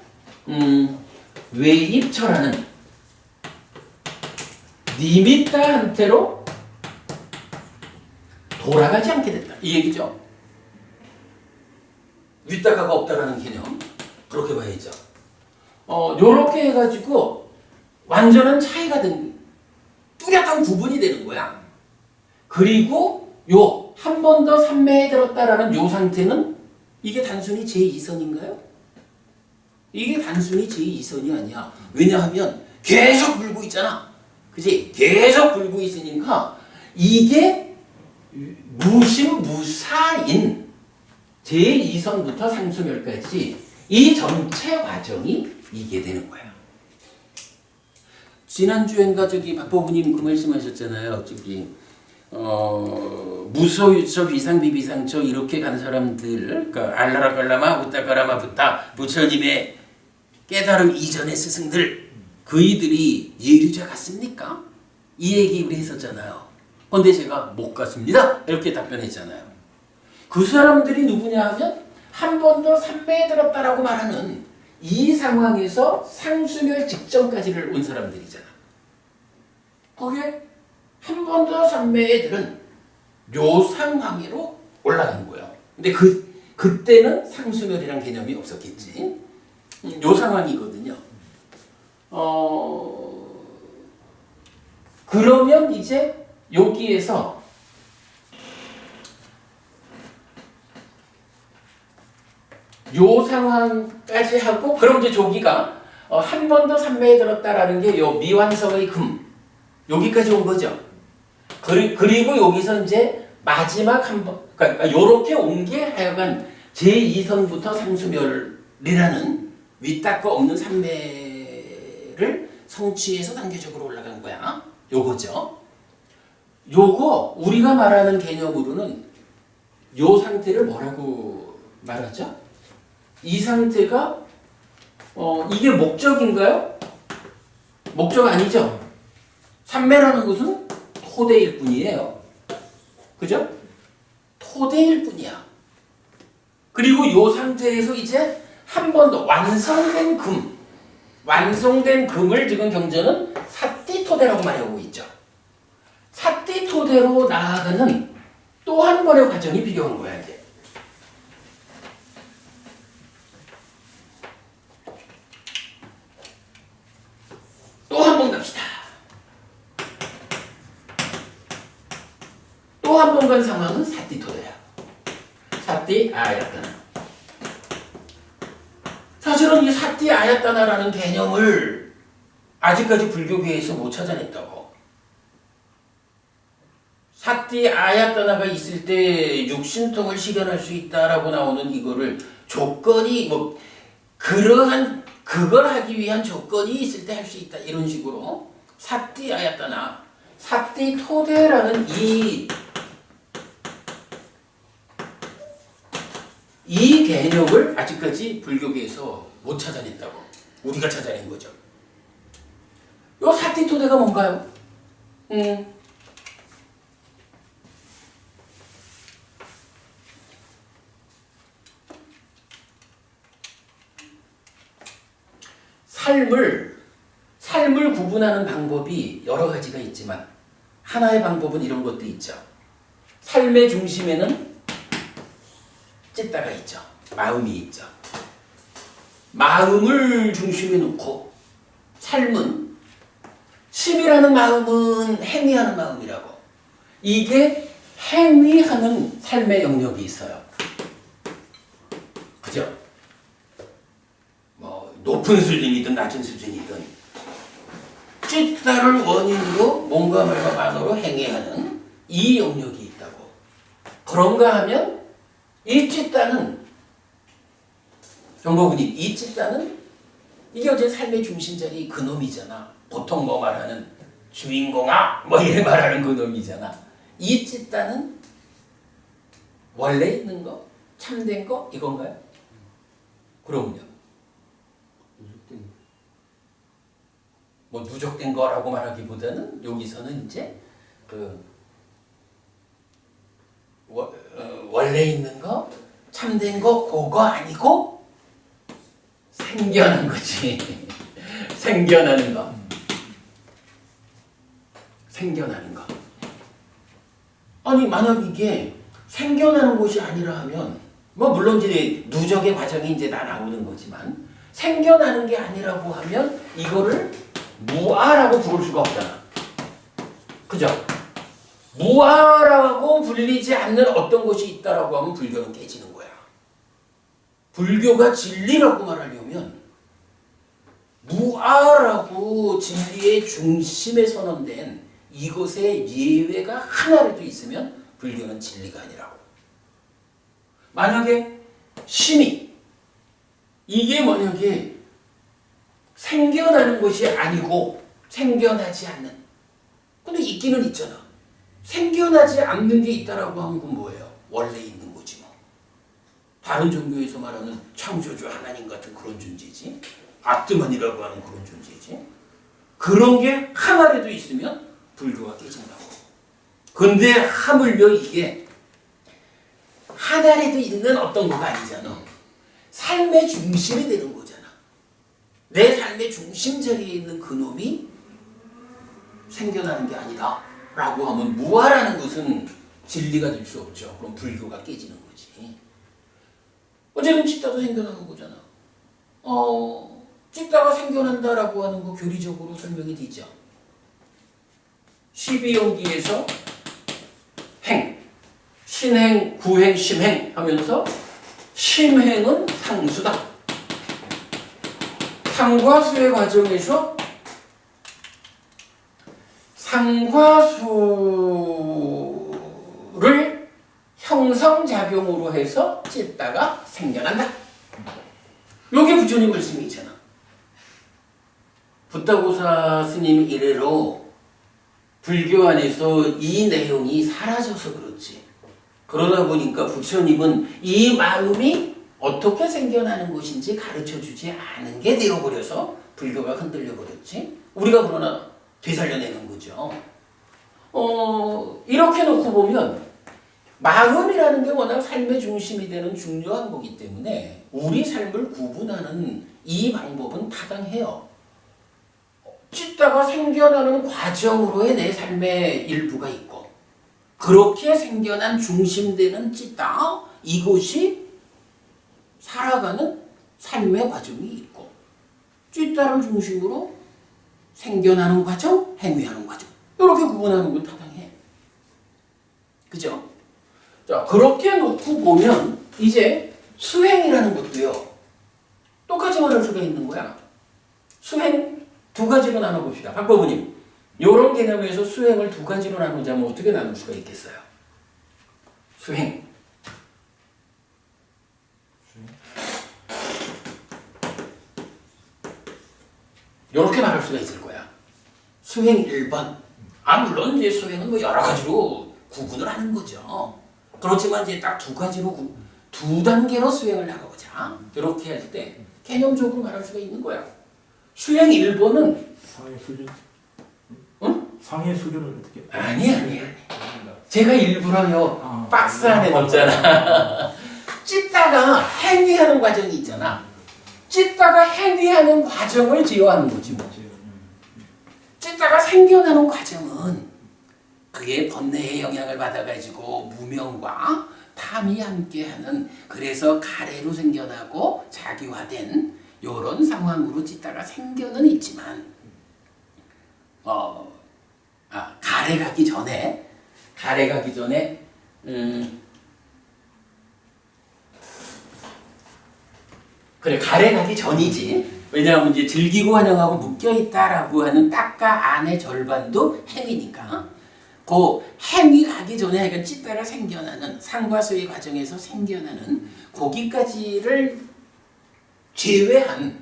외입처라는 니미따한테로 돌아가지 않게 됐다. 이 얘기죠. 윗닦아가 없다라는 개념. 그렇게 봐야죠. 요렇게 해가지고 완전한 차이가 뚜렷한 구분이 되는 거야. 그리고 요 한 번 더 산매에 들었다라는 요 상태는 이게 단순히 제2선인가요? 이게 단순히 제2선이 아니야. 왜냐하면 계속 불고 있잖아. 그치? 계속 불고 있으니까 이게 무심무사인 제2선부터 상수멸까지 이 전체 과정이 이게 되는 거야. 지난주엔가 박보부님 그 말씀하셨잖아요. 무소, 유처, 비상, 비비상처 이렇게 간 사람들, 그러니까 알라라 깔라마, 우따까라마 부타, 부처님의 깨달음 이전의 스승들, 그이들이 예류자 같습니까? 이 얘기를 했었잖아요. 근데 제가 못 갔습니다. 이렇게 답변했잖아요. 그 사람들이 누구냐 하면 한 번 더 산매에 들었다라고 말하는 이 상황에서 상수멸 직전까지를 온 사람들이잖아. 그게 한 번 더 산매에 들은 요 상황으로 올라간 거예요. 근데 그때는 상수멸이란 개념이 없었겠지. 요 상황이거든요. 그러면 이제 여기에서 요 상황까지 하고, 그럼 이제 조기가 한 번 더 산매에 들었다라는 게 요 미완성의 금 여기까지 온 거죠. 그리고 여기서 이제 마지막 한 번, 그러니까 요렇게 온 게 하여간 제2선부터 상수멸이라는 윗닦고 없는 산매를 성취해서 단계적으로 올라간 거야. 요거죠. 요거 우리가 말하는 개념으로는 요 상태를 뭐라고 말하죠? 이 상태가 이게 목적인가요? 목적 아니죠. 산매라는 것은 토대일 뿐이에요. 그죠? 토대일 뿐이야. 그리고 이 상태에서 이제 한 번 더 완성된 금을 지금 경전은 사띠토대라고 말하고 있죠. 사띠토대로 나아가는 또 한 번의 과정이 필요한 거야, 이제. 또 한 번 갑시다. 또 한 번 간 상황은 사띠토대야. 사띠 아야따나. 사실은 이 사띠 아야따나라는 개념을 아직까지 불교계에서 못 찾아냈다고. 사띠 아야따나가 있을 때 육신통을 실현할 수 있다라고 나오는 이거를 조건이 그러한 그걸 하기 위한 조건이 있을 때 할 수 있다 이런 식으로 사띠 아야따나, 사띠 토대라는 이 개념을 아직까지 불교계에서 못 찾아냈다고. 우리가 찾아낸 거죠. 요 사띠 토대가 뭔가요? 삶을 구분하는 방법이 여러 가지가 있지만 하나의 방법은 이런 것도 있죠. 삶의 중심에는 찢다가 있죠. 마음이 있죠. 마음을 중심에 놓고 삶은, 심이라는 마음은 행위하는 마음이라고. 이게 행위하는 삶의 영역이 있어요. 그죠? 높은 수준이든 낮은 수준이든 찢다를 원인으로 몸과 말과 만으로 행위하는 이 영역이 있다고. 그런가 하면 이 찢다는, 정보군이 이 찢다는 이게 어제 삶의 중심자리 그 놈이잖아. 보통 말하는 주인공아 이래 말하는 그 놈이잖아. 이 찢다는 원래 있는 거, 참된 거 이건가요? 그럼요. 누적된 거라고 말하기보다는 여기서는 이제 원래 있는 거, 참된 거, 그거 아니고 생겨난 거지. 생겨나는 거. 생겨나는 거. 아니 만약 이게 생겨나는 것이 아니라 하면 물론 이제 누적의 과정이 이제 다 나오는 거지만 생겨나는 게 아니라고 하면 이거를 무아라고 부를 수가 없잖아. 그죠? 무아라고 불리지 않는 어떤 것이 있다라고 하면 불교는 깨지는 거야. 불교가 진리라고 말하려면 무아라고 진리의 중심에 선언된 이것의 예외가 하나라도 있으면 불교는 진리가 아니라고. 만약에 심이 이게 만약에 생겨나는 것이 아니고 생겨나지 않는, 근데 있기는 있잖아. 생겨나지 않는 게 있다라고 하는 건 뭐예요? 원래 있는 거지 뭐. 다른 종교에서 말하는 창조주 하나님 같은 그런 존재지. 아트만이라고 하는 그런 존재지. 그런 게 하나라도 있으면 불교가 깨진다고. 근데 하물며 이게 하나라도 있는 어떤 거가 아니잖아. 삶의 중심이 되는 거잖아. 내 삶의 중심 자리에 있는 그놈이 생겨나는 게 아니다 라고 하면 무아라는 것은 진리가 될 수 없죠. 그럼 불교가 깨지는 거지. 어쨌든 찢다도 생겨나는 거잖아. 찢다가 생겨난다라고 하는 거 교리적으로 설명이 되죠. 12연기에서 행, 신행, 구행, 심행 하면서 심행은 상수다. 상과 수의 과정에서 상과수를 형성작용으로 해서 찢다가 생겨난다. 요게 부처님 말씀이잖아. 부타고사 스님 이래로 불교 안에서 이 내용이 사라져서 그렇지. 그러다 보니까 부처님은 이 마음이 어떻게 생겨나는 것인지 가르쳐주지 않은 게 되어버려서 불교가 흔들려 버렸지. 우리가 그러나 되살려내는 거죠. 이렇게 놓고 보면 마음이라는 게 워낙 삶의 중심이 되는 중요한 거기 때문에 우리 삶을 구분하는 이 방법은 타당해요. 찢다가 생겨나는 과정으로의 내 삶의 일부가 있고, 그렇게 생겨난 중심되는 찢다, 이것이 살아가는 삶의 과정이 있고, 찢다를 중심으로 생겨나는 과정, 행위하는 과정, 이렇게 구분하는 건 타당해. 그죠? 자, 그렇게 놓고 보면 이제 수행이라는 것도요, 똑같이 말할 수가 있는 거야. 수행 두 가지로 나눠봅시다. 박법우님, 이런 개념에서 수행을 두 가지로 나누자면 어떻게 나눌 수가 있겠어요? 수행. 이렇게 말할 수가 있을 거야. 수행 1번. 물론 이제 수행은 뭐 여러 가지로 구분을 하는 거죠. 그렇지만 이제 딱 두 가지로, 두 단계로 수행을 나가보자. 이렇게 할 때 개념적으로 말할 수가 있는 거야. 수행 1번은 상해 수준? 응? 상해 수준을 어떻게? 아니. 제가 일부러요 박스 안에 넣었잖아. 찢다가 행위하는 과정이 있잖아. 찢다가 행위하는 과정을 제어하는 거지 뭐. 찢다가 생겨나는 과정은 그게 번뇌의 영향을 받아가지고 무명과 탐이 함께하는, 그래서 가래로 생겨나고 자기화된 이런 상황으로 찢다가 생겨는 있지만, 가래 가기 전에 그래, 가래 가기 전이지. 왜냐하면 이제 즐기고 환영하고 묶여있다라고 하는 딱가 안의 절반도 행위니까. 그 행위 가기 전에 약간 찢다가 생겨나는 상과 수의 과정에서 생겨나는 거기까지를 제외한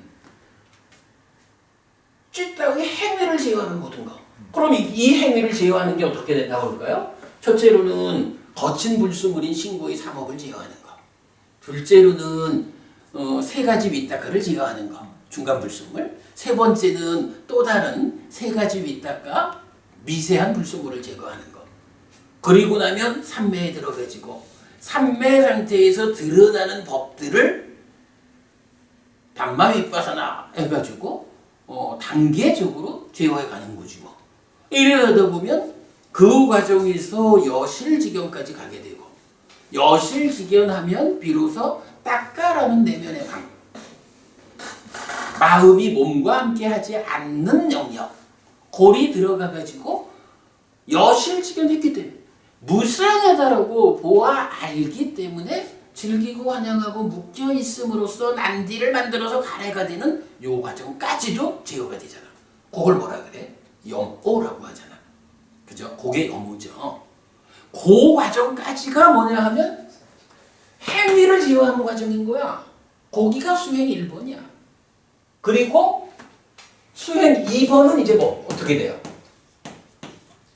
찢다의 행위를 제어하는 모든 거. 그럼 이 행위를 제어하는 게 어떻게 된다고 그럴까요? 첫째로는 거친 불수물인 신고의 삼업을 제어하는 거. 둘째로는 세 가지 윗닦아를 제어하는 거. 중간 불순물. 세 번째는 또 다른 세 가지 윗닦아 미세한 불순물을 제거하는 거. 그리고 나면 삼매에 들어가지고 삼매 상태에서 드러나는 법들을 담마윗바사나 해가지고 단계적으로 제어해 가는 거지 뭐. 이러다 보면 그 과정에서 여실지경까지 가게 되고, 여실지경하면 비로소 딱가라는 내면의 방, 마음이 몸과 함께하지 않는 영역, 골이 들어가가지고 여실직연했기 때문에 무상하다라고 보아 알기 때문에 즐기고 환영하고 묶여 있음으로써 난디를 만들어서 가래가 되는 요 과정까지도 제어가 되잖아. 그걸 뭐라 그래? 염오라고 하잖아. 그죠? 그게 염오죠. 그 과정까지가 뭐냐 하면 행위를 제어하는 과정인 거야. 거기가 수행 1번이야. 그리고 수행 2번은 이제 뭐 어떻게 돼요?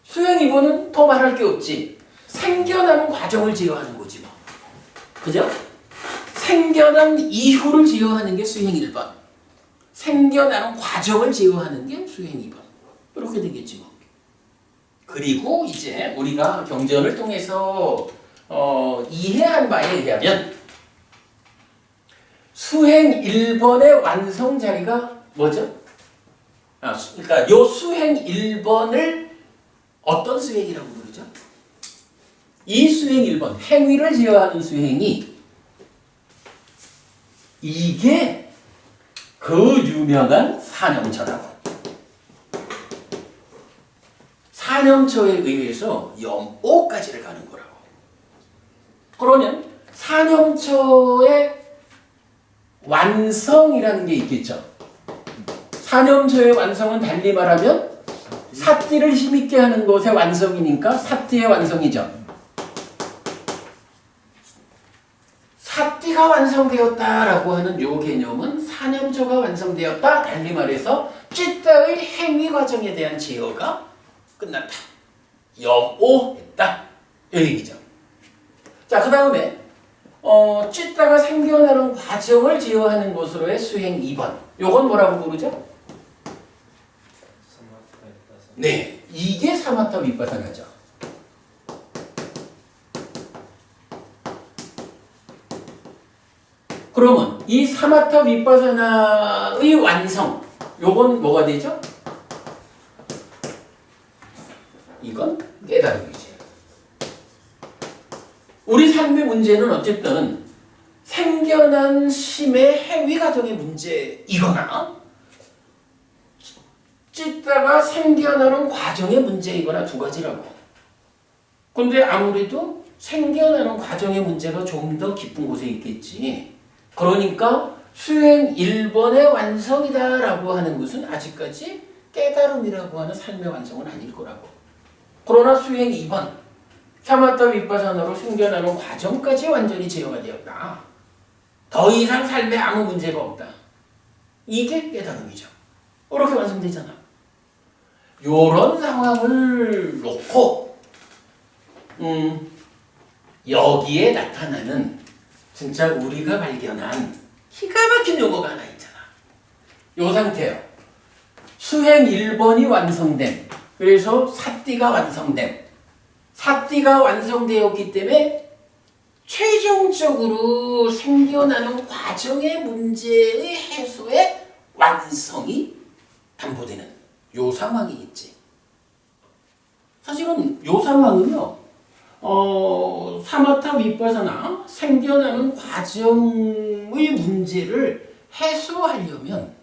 수행 2번은 더 말할 게 없지. 생겨나는 과정을 제어하는 거지 뭐. 그죠? 생겨난 이후를 제어하는 게 수행 1번. 생겨나는 과정을 제어하는 게 수행 2번. 이렇게 되겠지 뭐. 그리고 이제 우리가 경전을 통해서 이해한 바에 의하면 수행 1번의 완성 자리가 뭐죠? 그러니까 요 수행 1번을 어떤 수행이라고 부르죠? 이 수행 1번, 행위를 제어하는 수행이 이게 그 유명한 사념처라고. 사념처에 의해서 염오까지를 가는 거라고. 그러면 사념처의 완성이라는 게 있겠죠. 사념처의 완성은 달리 말하면 사띠를 힘있게 하는 것의 완성이니까 사띠의 완성이죠. 사띠가 완성되었다라고 하는 요 개념은 사념처가 완성되었다. 달리 말해서 찌따의 행위 과정에 대한 제어가 끝났다. 염오했다. 이 얘기죠. 자, 그 다음에 찌따가 생겨나는 과정을 제어하는 것으로의 수행 2번. 요건 뭐라고 부르죠? 네, 이게 사마타 윗바사나죠. 그러면 이 사마타 윗바사나의 완성, 요건 뭐가 되죠? 이건 깨달음이지. 우리 삶의 문제는 어쨌든 생겨난 심의 행위 과정의 문제이거나 찢다가 생겨나는 과정의 문제이거나 두 가지라고. 근데 아무래도 생겨나는 과정의 문제가 좀 더 깊은 곳에 있겠지. 그러니까 수행 1번의 완성이다라고 하는 것은 아직까지 깨달음이라고 하는 삶의 완성은 아닐 거라고. 그러나 수행 2번, 사마타 윗바사나로 생겨나는 과정까지 완전히 제어가 되었다. 더 이상 삶에 아무 문제가 없다. 이게 깨달음이죠. 이렇게 완성되잖아. 요런 상황을 놓고 여기에 나타나는 진짜 우리가 발견한 기가 막힌 용어가 하나 있잖아. 요 상태요. 수행 1번이 완성됨. 그래서 사띠가 완성됨. 사띠가 완성되었기 때문에 최종적으로 생겨나는 과정의 문제의 해소의 완성이 담보되는 요 상황이 있지. 사실은 요 상황은요, 사마타 윗바사나 생겨나는 과정의 문제를 해소하려면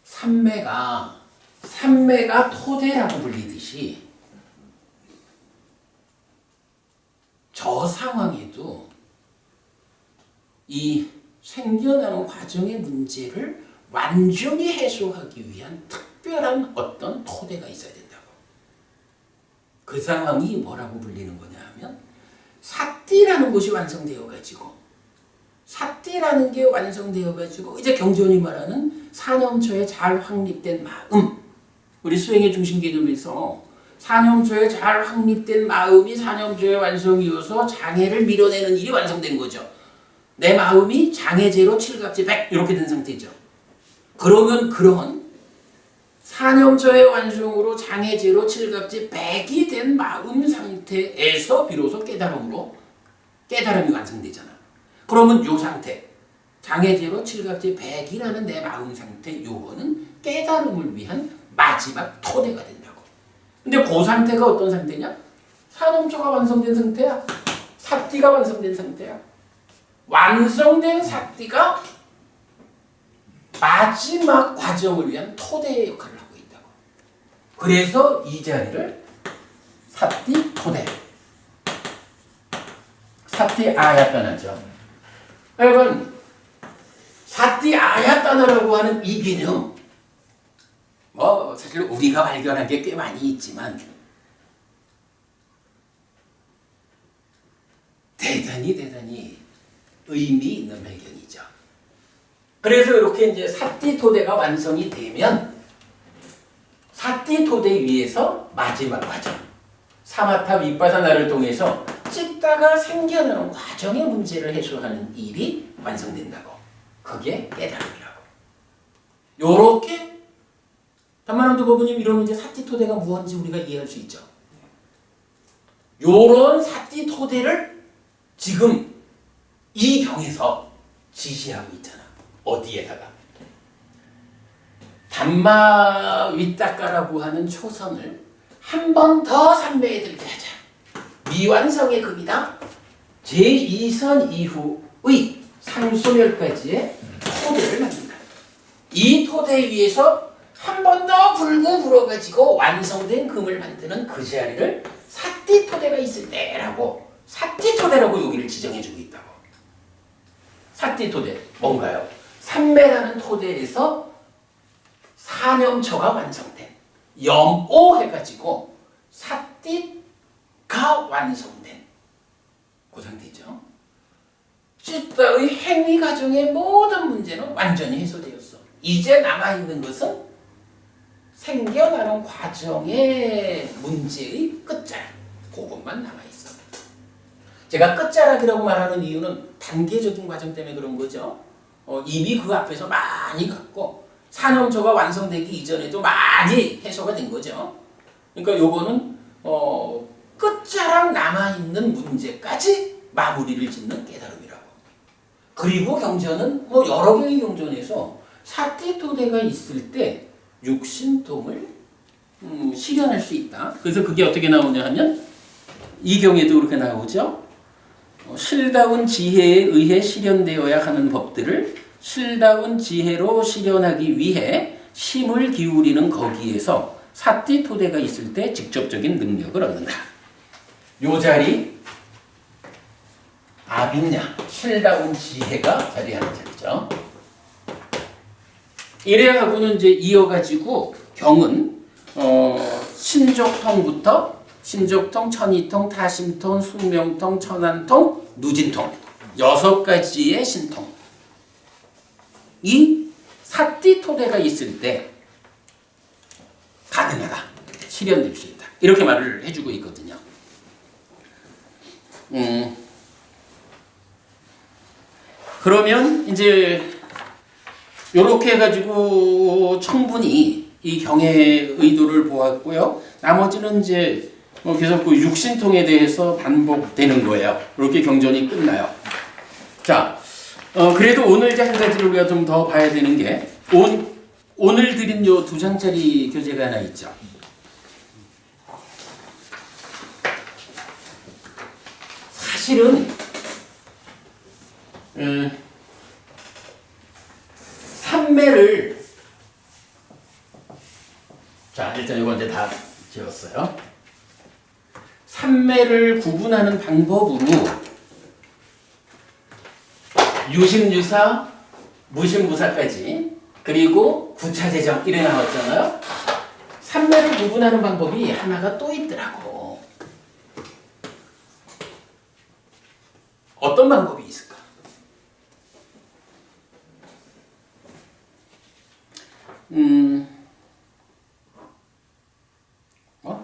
삼매가 토대라고 불리듯이 저 상황에도 이 생겨나는 과정의 문제를 완전히 해소하기 위한 특별한 어떤 토대가 있어야 된다고. 그 상황이 뭐라고 불리는 거냐 하면 사띠라는 것이 완성되어 가지고 사띠라는 게 완성되어 가지고 이제 경전이 말하는 사념처에 잘 확립된 마음, 우리 수행의 중심 개념에서 사념처에 잘 확립된 마음이 사념처의 완성이어서 장애를 밀어내는 일이 완성된 거죠. 내 마음이 장애제로 칠갑제 백 이렇게 된 상태죠. 그러면 그런 사념처의 완성으로 장애제로 칠갑제 백이 된 마음 상태에서 비로소 깨달음이 완성되잖아. 그러면 요 상태, 장애제로 칠갑제 백이라는 내 마음 상태, 요거는 깨달음을 위한 마지막 토대가 된다고. 근데 그 상태가 어떤 상태냐? 사념처가 완성된 상태야. 사띠가 완성된 상태야. 완성된 사띠가 마지막 과정을 위한 토대의 역할을 하고 있다고. 그래서 이 자리를 사띠 토대, 사띠 아야따나죠. 여러분, 사띠 아야따나라고 하는 이 개념, 사실 우리가 발견한 게 꽤 많이 있지만 대단히 의미 있는 발견이죠. 그래서 이렇게 이제 사띠 토대가 완성이 되면 사띠 토대 위에서 마지막 과정, 사마타 윗바사나를 통해서 찢다가 생겨나는 과정의 문제를 해소하는 일이 완성된다고. 그게 깨달음이라고. 요렇게 단만원도 법부님 이러면 이제 사띠 토대가 무엇인지 우리가 이해할 수 있죠. 요런 사띠 토대를 지금 이 경에서 지시하고 있잖아. 어디에다가? 담마 윗닦아라고 하는 초선을 한 번 더 삼매에 들게 하자. 미완성의 극이다. 제2선 이후의 상소멸까지의 토대를 만든다. 이 토대 위에서 한 번 더 불고 불어가지고 완성된 금을 만드는 그 자리를 사띠 토대가 있을 때라고, 사띠 토대라고 여기를 지정해주고 있다고. 사띠 토대 뭔가요? 삼매라는 토대에서 사념처가 완성된, 염오 해가지고 사띠가 완성된 그 상태죠. 찢다의 행위 과정의 모든 문제는 완전히 해소되었어. 이제 남아있는 것은 생겨나는 과정의 문제의 끝자락, 그것만 남아있어. 제가 끝자락이라고 말하는 이유는 단계적인 과정 때문에 그런 거죠. 이미 그 앞에서 많이 갔고 산업초가 완성되기 이전에도 많이 해소가 된 거죠. 그러니까 요거는 끝자락 남아있는 문제까지 마무리를 짓는 깨달음이라고. 그리고 경전은 여러 개의 경전에서 사띠토대가 있을 때 육신통을 실현할 수 있다. 그래서 그게 어떻게 나오냐 하면 이 경에도 그렇게 나오죠. 실다운 지혜에 의해 실현되어야 하는 법들을 실다운 지혜로 실현하기 위해 심을 기울이는 거기에서 사띠토대가 있을 때 직접적인 능력을 얻는다. 요 자리 아빈냐, 실다운 지혜가 자리하는 자리죠. 이래하고는 이제 이어가지고 경은 신족통부터 신족통, 천이통, 타심통, 숙명통, 천안통, 누진통 6가지의 신통. 이 사띠토대가 있을 때 가능하다, 실현될 수 있다, 이렇게 말을 해주고 있거든요. 그러면 이제 요렇게 해가지고 충분히 이 경의 의도를 보았고요. 나머지는 이제 계속 그 육신통에 대해서 반복되는 거예요. 이렇게 경전이 끝나요. 자, 그래도 오늘 이제 한 가지를 우리가 좀 더 봐야 되는 게 오늘 드린 요 2장짜리 교재가 하나 있죠. 사실은 삼매를, 자 일단 이거 이제 다 지웠어요. 삼매를 구분하는 방법으로 유심유사, 무심무사까지, 그리고 구차재정 이래 나왔잖아요. 삼매를 구분하는 방법이 하나가 또 있더라고. 어떤 방법이 있을까?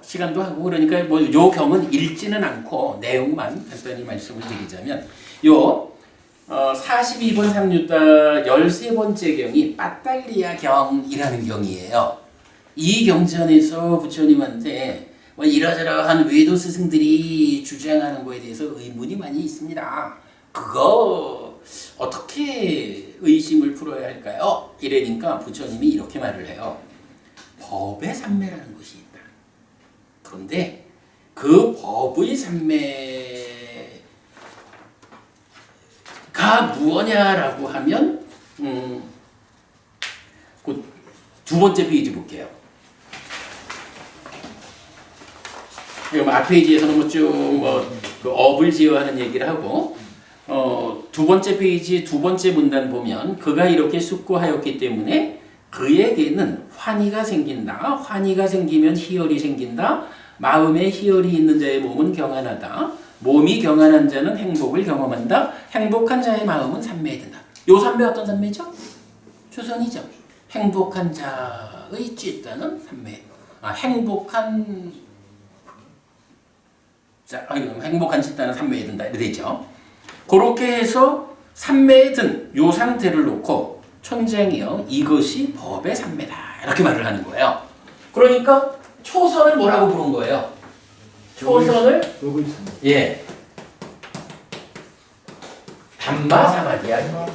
시간도 하고 그러니까 요 경은 읽지는 않고 내용만 간단히 말씀을 드리자면 요 42번 상류따 13번째 경이 빠딸리아 경이라는 경이에요. 이 경전에서 부처님한테 이러저러한 외도 스승들이 주장하는 거에 대해서 의문이 많이 있습니다. 그거 어떻게 의심을 풀어야 할까요? 이러니까 부처님이 이렇게 말을 해요. 법의 삼매라는 것이 있다. 그런데 그 법의 삼매가 무엇냐라고 하면 두 번째 페이지 볼게요. 그럼 앞 페이지에서는 그 업을 지어하는 얘기를 하고 두 번째 페이지 두 번째 문단 보면 그가 이렇게 숙고하였기 때문에 그에게는 환희가 생긴다. 환희가 생기면 희열이 생긴다. 마음에 희열이 있는 자의 몸은 경안하다. 몸이 경안한 자는 행복을 경험한다. 행복한 자의 마음은 삼매에 든다. 요 삼매 어떤 삼매죠? 초선이죠. 행복한 자의 찢다는 삼매. 행복한 찢다는 삼매에 든다. 이렇게 되죠. 그렇게 해서 삼매에 든 요 상태를 놓고 천쟁이여 이것이 법의 삼매다. 이렇게 말을 하는 거예요. 그러니까 초선을 뭐라고 부른 거예요? 초선을 예 담마사마디야.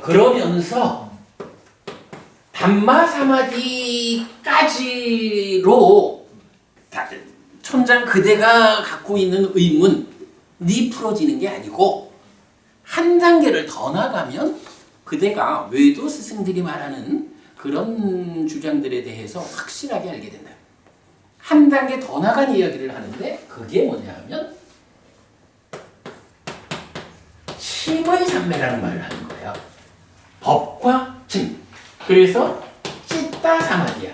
그러면서 담마사마디까지로 천장 그대가 갖고 있는 의문이 풀어지는 게 아니고 한 단계를 더 나가면 그대가 외도 스승들이 말하는 그런 주장들에 대해서 확실하게 알게 된다. 한 단계 더 나간 이야기를 하는데 그게 뭐냐 하면 침의 삼매라는 말을 하는 거예요. 법과 침. 그래서 찢다 사마디야.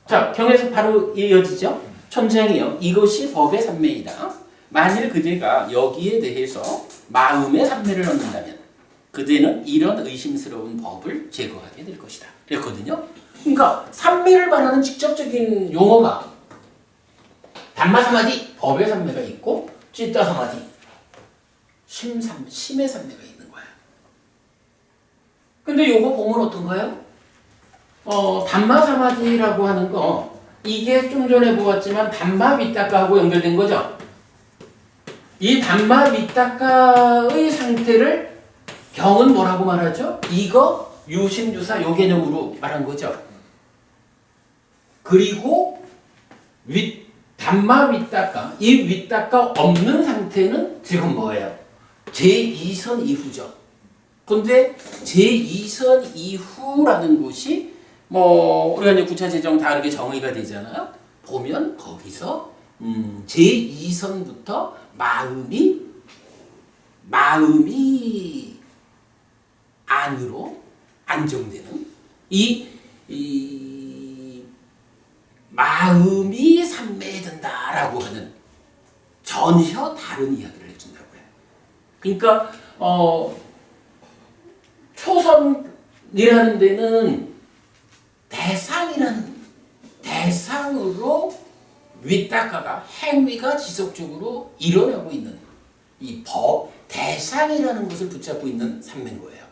자, 경에서 바로 이어지죠. 천장이요. 이것이 법의 삼매이다. 만일 그대가 여기에 대해서 마음의 삼매를 얻는다면 그대는 이런 의심스러운 법을 제거하게 될 것이다. 그랬거든요. 그러니까 삼매를 말하는 직접적인 용어가 담마사마디, 법의 삼매가 있고 찢다사마디, 심의 삼매가 있는 거야. 근데 요거 보면 어떤가요? 담마사마디라고 하는 거 이게 좀 전에 보았지만 담마위따카하고 연결된 거죠. 이 담마위따카의 상태를 경은 뭐라고 말하죠? 이거 유심유사 요 개념으로 말한 거죠. 그리고 담마위따카 이 위따카 없는 상태는 지금 뭐예요? 제2선 이후죠. 근데 제2선 이후라는 것이 우리가 이제 구차 재정 다르게 정의가 되잖아요. 보면 거기서 제2선부터 마음이 안으로 안정되는 이 마음이 삼매에 든다라고 하는 전혀 다른 이야기를 해준다고요. 그러니까 초선이라는 데는 대상으로 위따카가 행위가 지속적으로 일어나고 있는 이 법, 대상이라는 것을 붙잡고 있는 삼매인 거예요.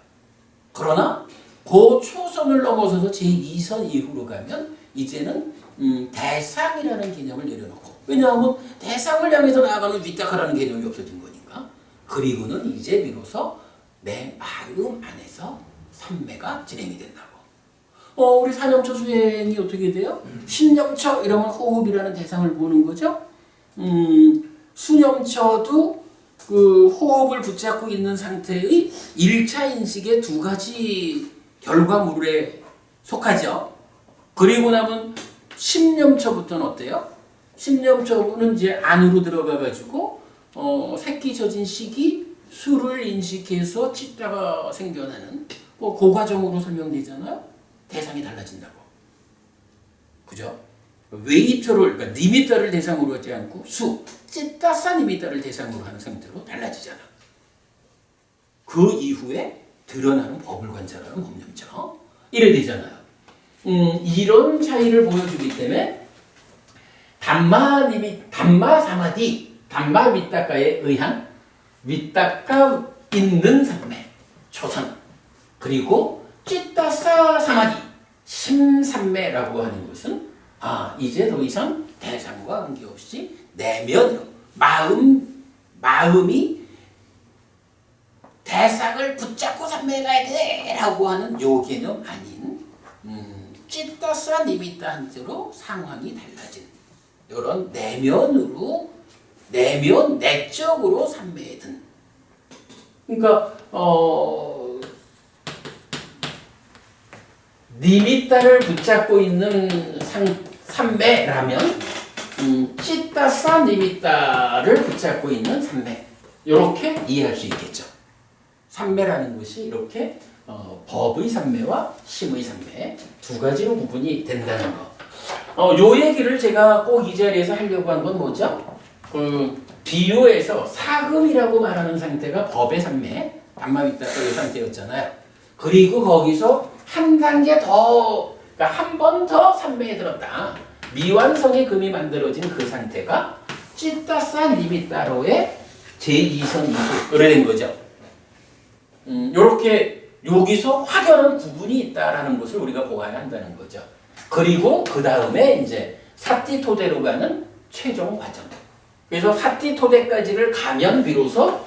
그러나 그 초선을 넘어서서 제2선 이후로 가면 이제는 대상이라는 개념을 내려놓고, 왜냐하면 대상을 향해서 나아가는 위따카라는 개념이 없어진 거니까. 그리고는 이제 비로소 내 마음 안에서 삼매가 진행이 된다고. 우리 사념처 수행이 어떻게 돼요? 신념처 이러면 호흡이라는 대상을 보는 거죠. 수념처도 그 호흡을 붙잡고 있는 상태의 1차 인식의 두 가지 결과물에 속하죠. 그리고 나면 심념처부터는 어때요? 심념처는 이제 안으로 들어가가지고 새끼 젖은 식이 수를 인식해서 찢다가 생겨나는 그 과정으로 설명되잖아요. 대상이 달라진다고. 그죠? 웨이터를, 그러니까 니미터를 대상으로 하지 않고 찢다사 니미터를 대상으로 하는 상태로 달라지잖아. 그 이후에 드러나는 법을 관찰하는 법념처럼 이래 되잖아요. 이런 차이를 보여주기 때문에 담마사마디, 담마위따카에 의한 위따카 있는 삼매, 초선, 그리고 찢다사 사마디, 심삼매라고 하는 것은 이제 더 이상 대상과 관계없이 내면으로 마음이 대상을 붙잡고 삼매가야 돼라고 하는 요 개념 아닌 찢다사 니미타한테로 상황이 달라진 이런 내면으로 내적으로 삼매에 든 그러니까 니미따를 붙잡고 있는 산매라면 찌따싸 니미따를 붙잡고 있는 산매 이렇게 이해할 수 있겠죠. 산매라는 것이 이렇게 법의 산매와 심의 산매 두 가지로 구분이 된다는 거. 요 얘기를 제가 꼭 이 자리에서 하려고 한 건 뭐죠? 비유에서 사금이라고 말하는 상태가 법의 산매, 반마미따의 상태였잖아요. 그리고 거기서 한 단계 더, 그러니까 한 번 더 산매에 들었다. 미완성의 금이 만들어진 그 상태가 찌따싸 니미따로의 제2선 이수 그래 된 거죠. 요렇게 여기서 확연한 구분이 있다라는 것을 우리가 보아야 한다는 거죠. 그리고 그 다음에 이제 사띠토대로 가는 최종 과정. 그래서 사띠토대까지를 가면 비로소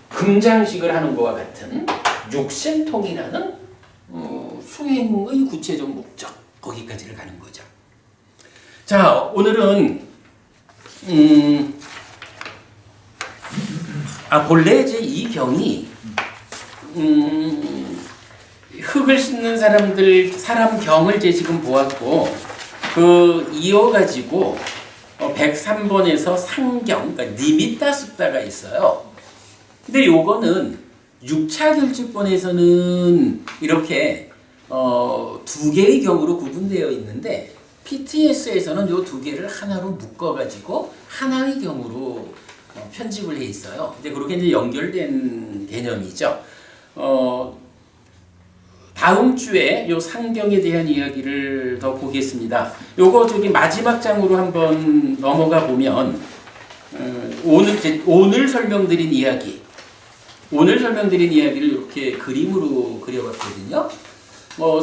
금장식을 하는 것과 같은 육신통이라는 수행의 구체적 목적 거기까지를 가는 거죠. 자, 오늘은 본래 이제 이 경이 흙을 씻는 사람 경을 이제 지금 보았고 그 이어가지고 103번에서 상경, 그러니까 니미따 숫다가 있어요. 근데 요거는 6차 결집본에서는 이렇게 두 개의 경으로 구분되어 있는데 PTS에서는 요 두 개를 하나로 묶어가지고 하나의 경으로 편집을 해 있어요. 근데 그렇게 이제 연결된 개념이죠. 다음 주에 요 상경에 대한 이야기를 더 보겠습니다. 요거 저기 마지막 장으로 한번 넘어가 보면 오늘 설명드린 이야기를 이렇게 그림으로 그려봤거든요.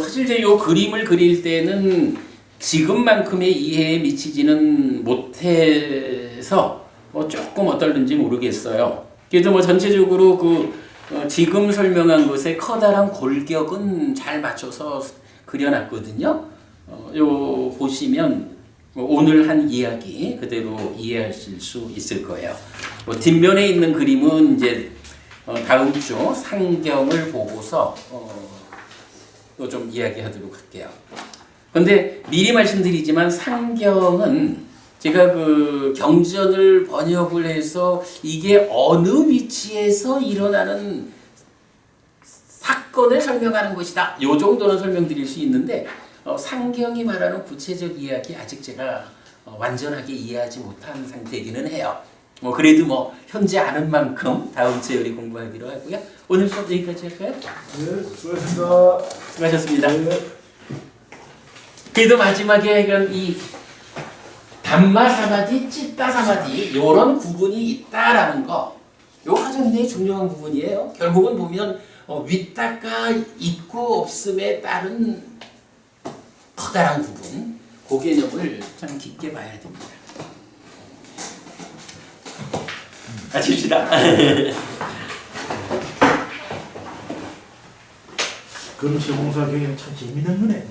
사실 이제 요 그림을 그릴 때는 지금만큼의 이해에 미치지는 못해서 조금 어떨는지 모르겠어요. 그래도 전체적으로 지금 설명한 것에 커다란 골격은 잘 맞춰서 그려놨거든요. 요 보시면 오늘 한 이야기 그대로 이해하실 수 있을 거예요. 뒷면에 있는 그림은 이제 다음 주 상경을 보고서 또 좀 이야기하도록 할게요. 근데 미리 말씀드리지만 상경은 제가 경전을 번역을 해서 이게 어느 위치에서 일어나는 사건을 설명하는 것이다. 요 정도는 설명드릴 수 있는데 상경이 말하는 구체적 이야기 아직 제가 완전하게 이해하지 못한 상태이기는 해요. 그래도 현재 아는 만큼 다음 주에 우리 공부하기로 하고요. 오늘 수업 여기까지 할까요? 네, 수고하셨습니다. 수고하셨습니다. 네. 그래도 마지막에 이 담마사마디, 찌따사마디 이런 구분이 있다라는 거, 요 굉장히 중요한 부분이에요. 결국은 보면 윗다가 있고 없음에 따른 커다란 구분, 그 개념을 참 깊게 봐야 됩니다. 같이 합시다. 금시공사 경영 참 재밌는 거네.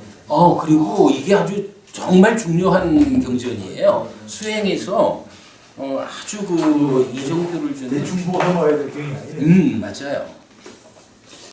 그리고 이게 아주 정말 중요한 경전이에요. 수행에서 아주 이 정도를 주는 대충 보고 넘어가야 될 경이 아니네. 맞아요.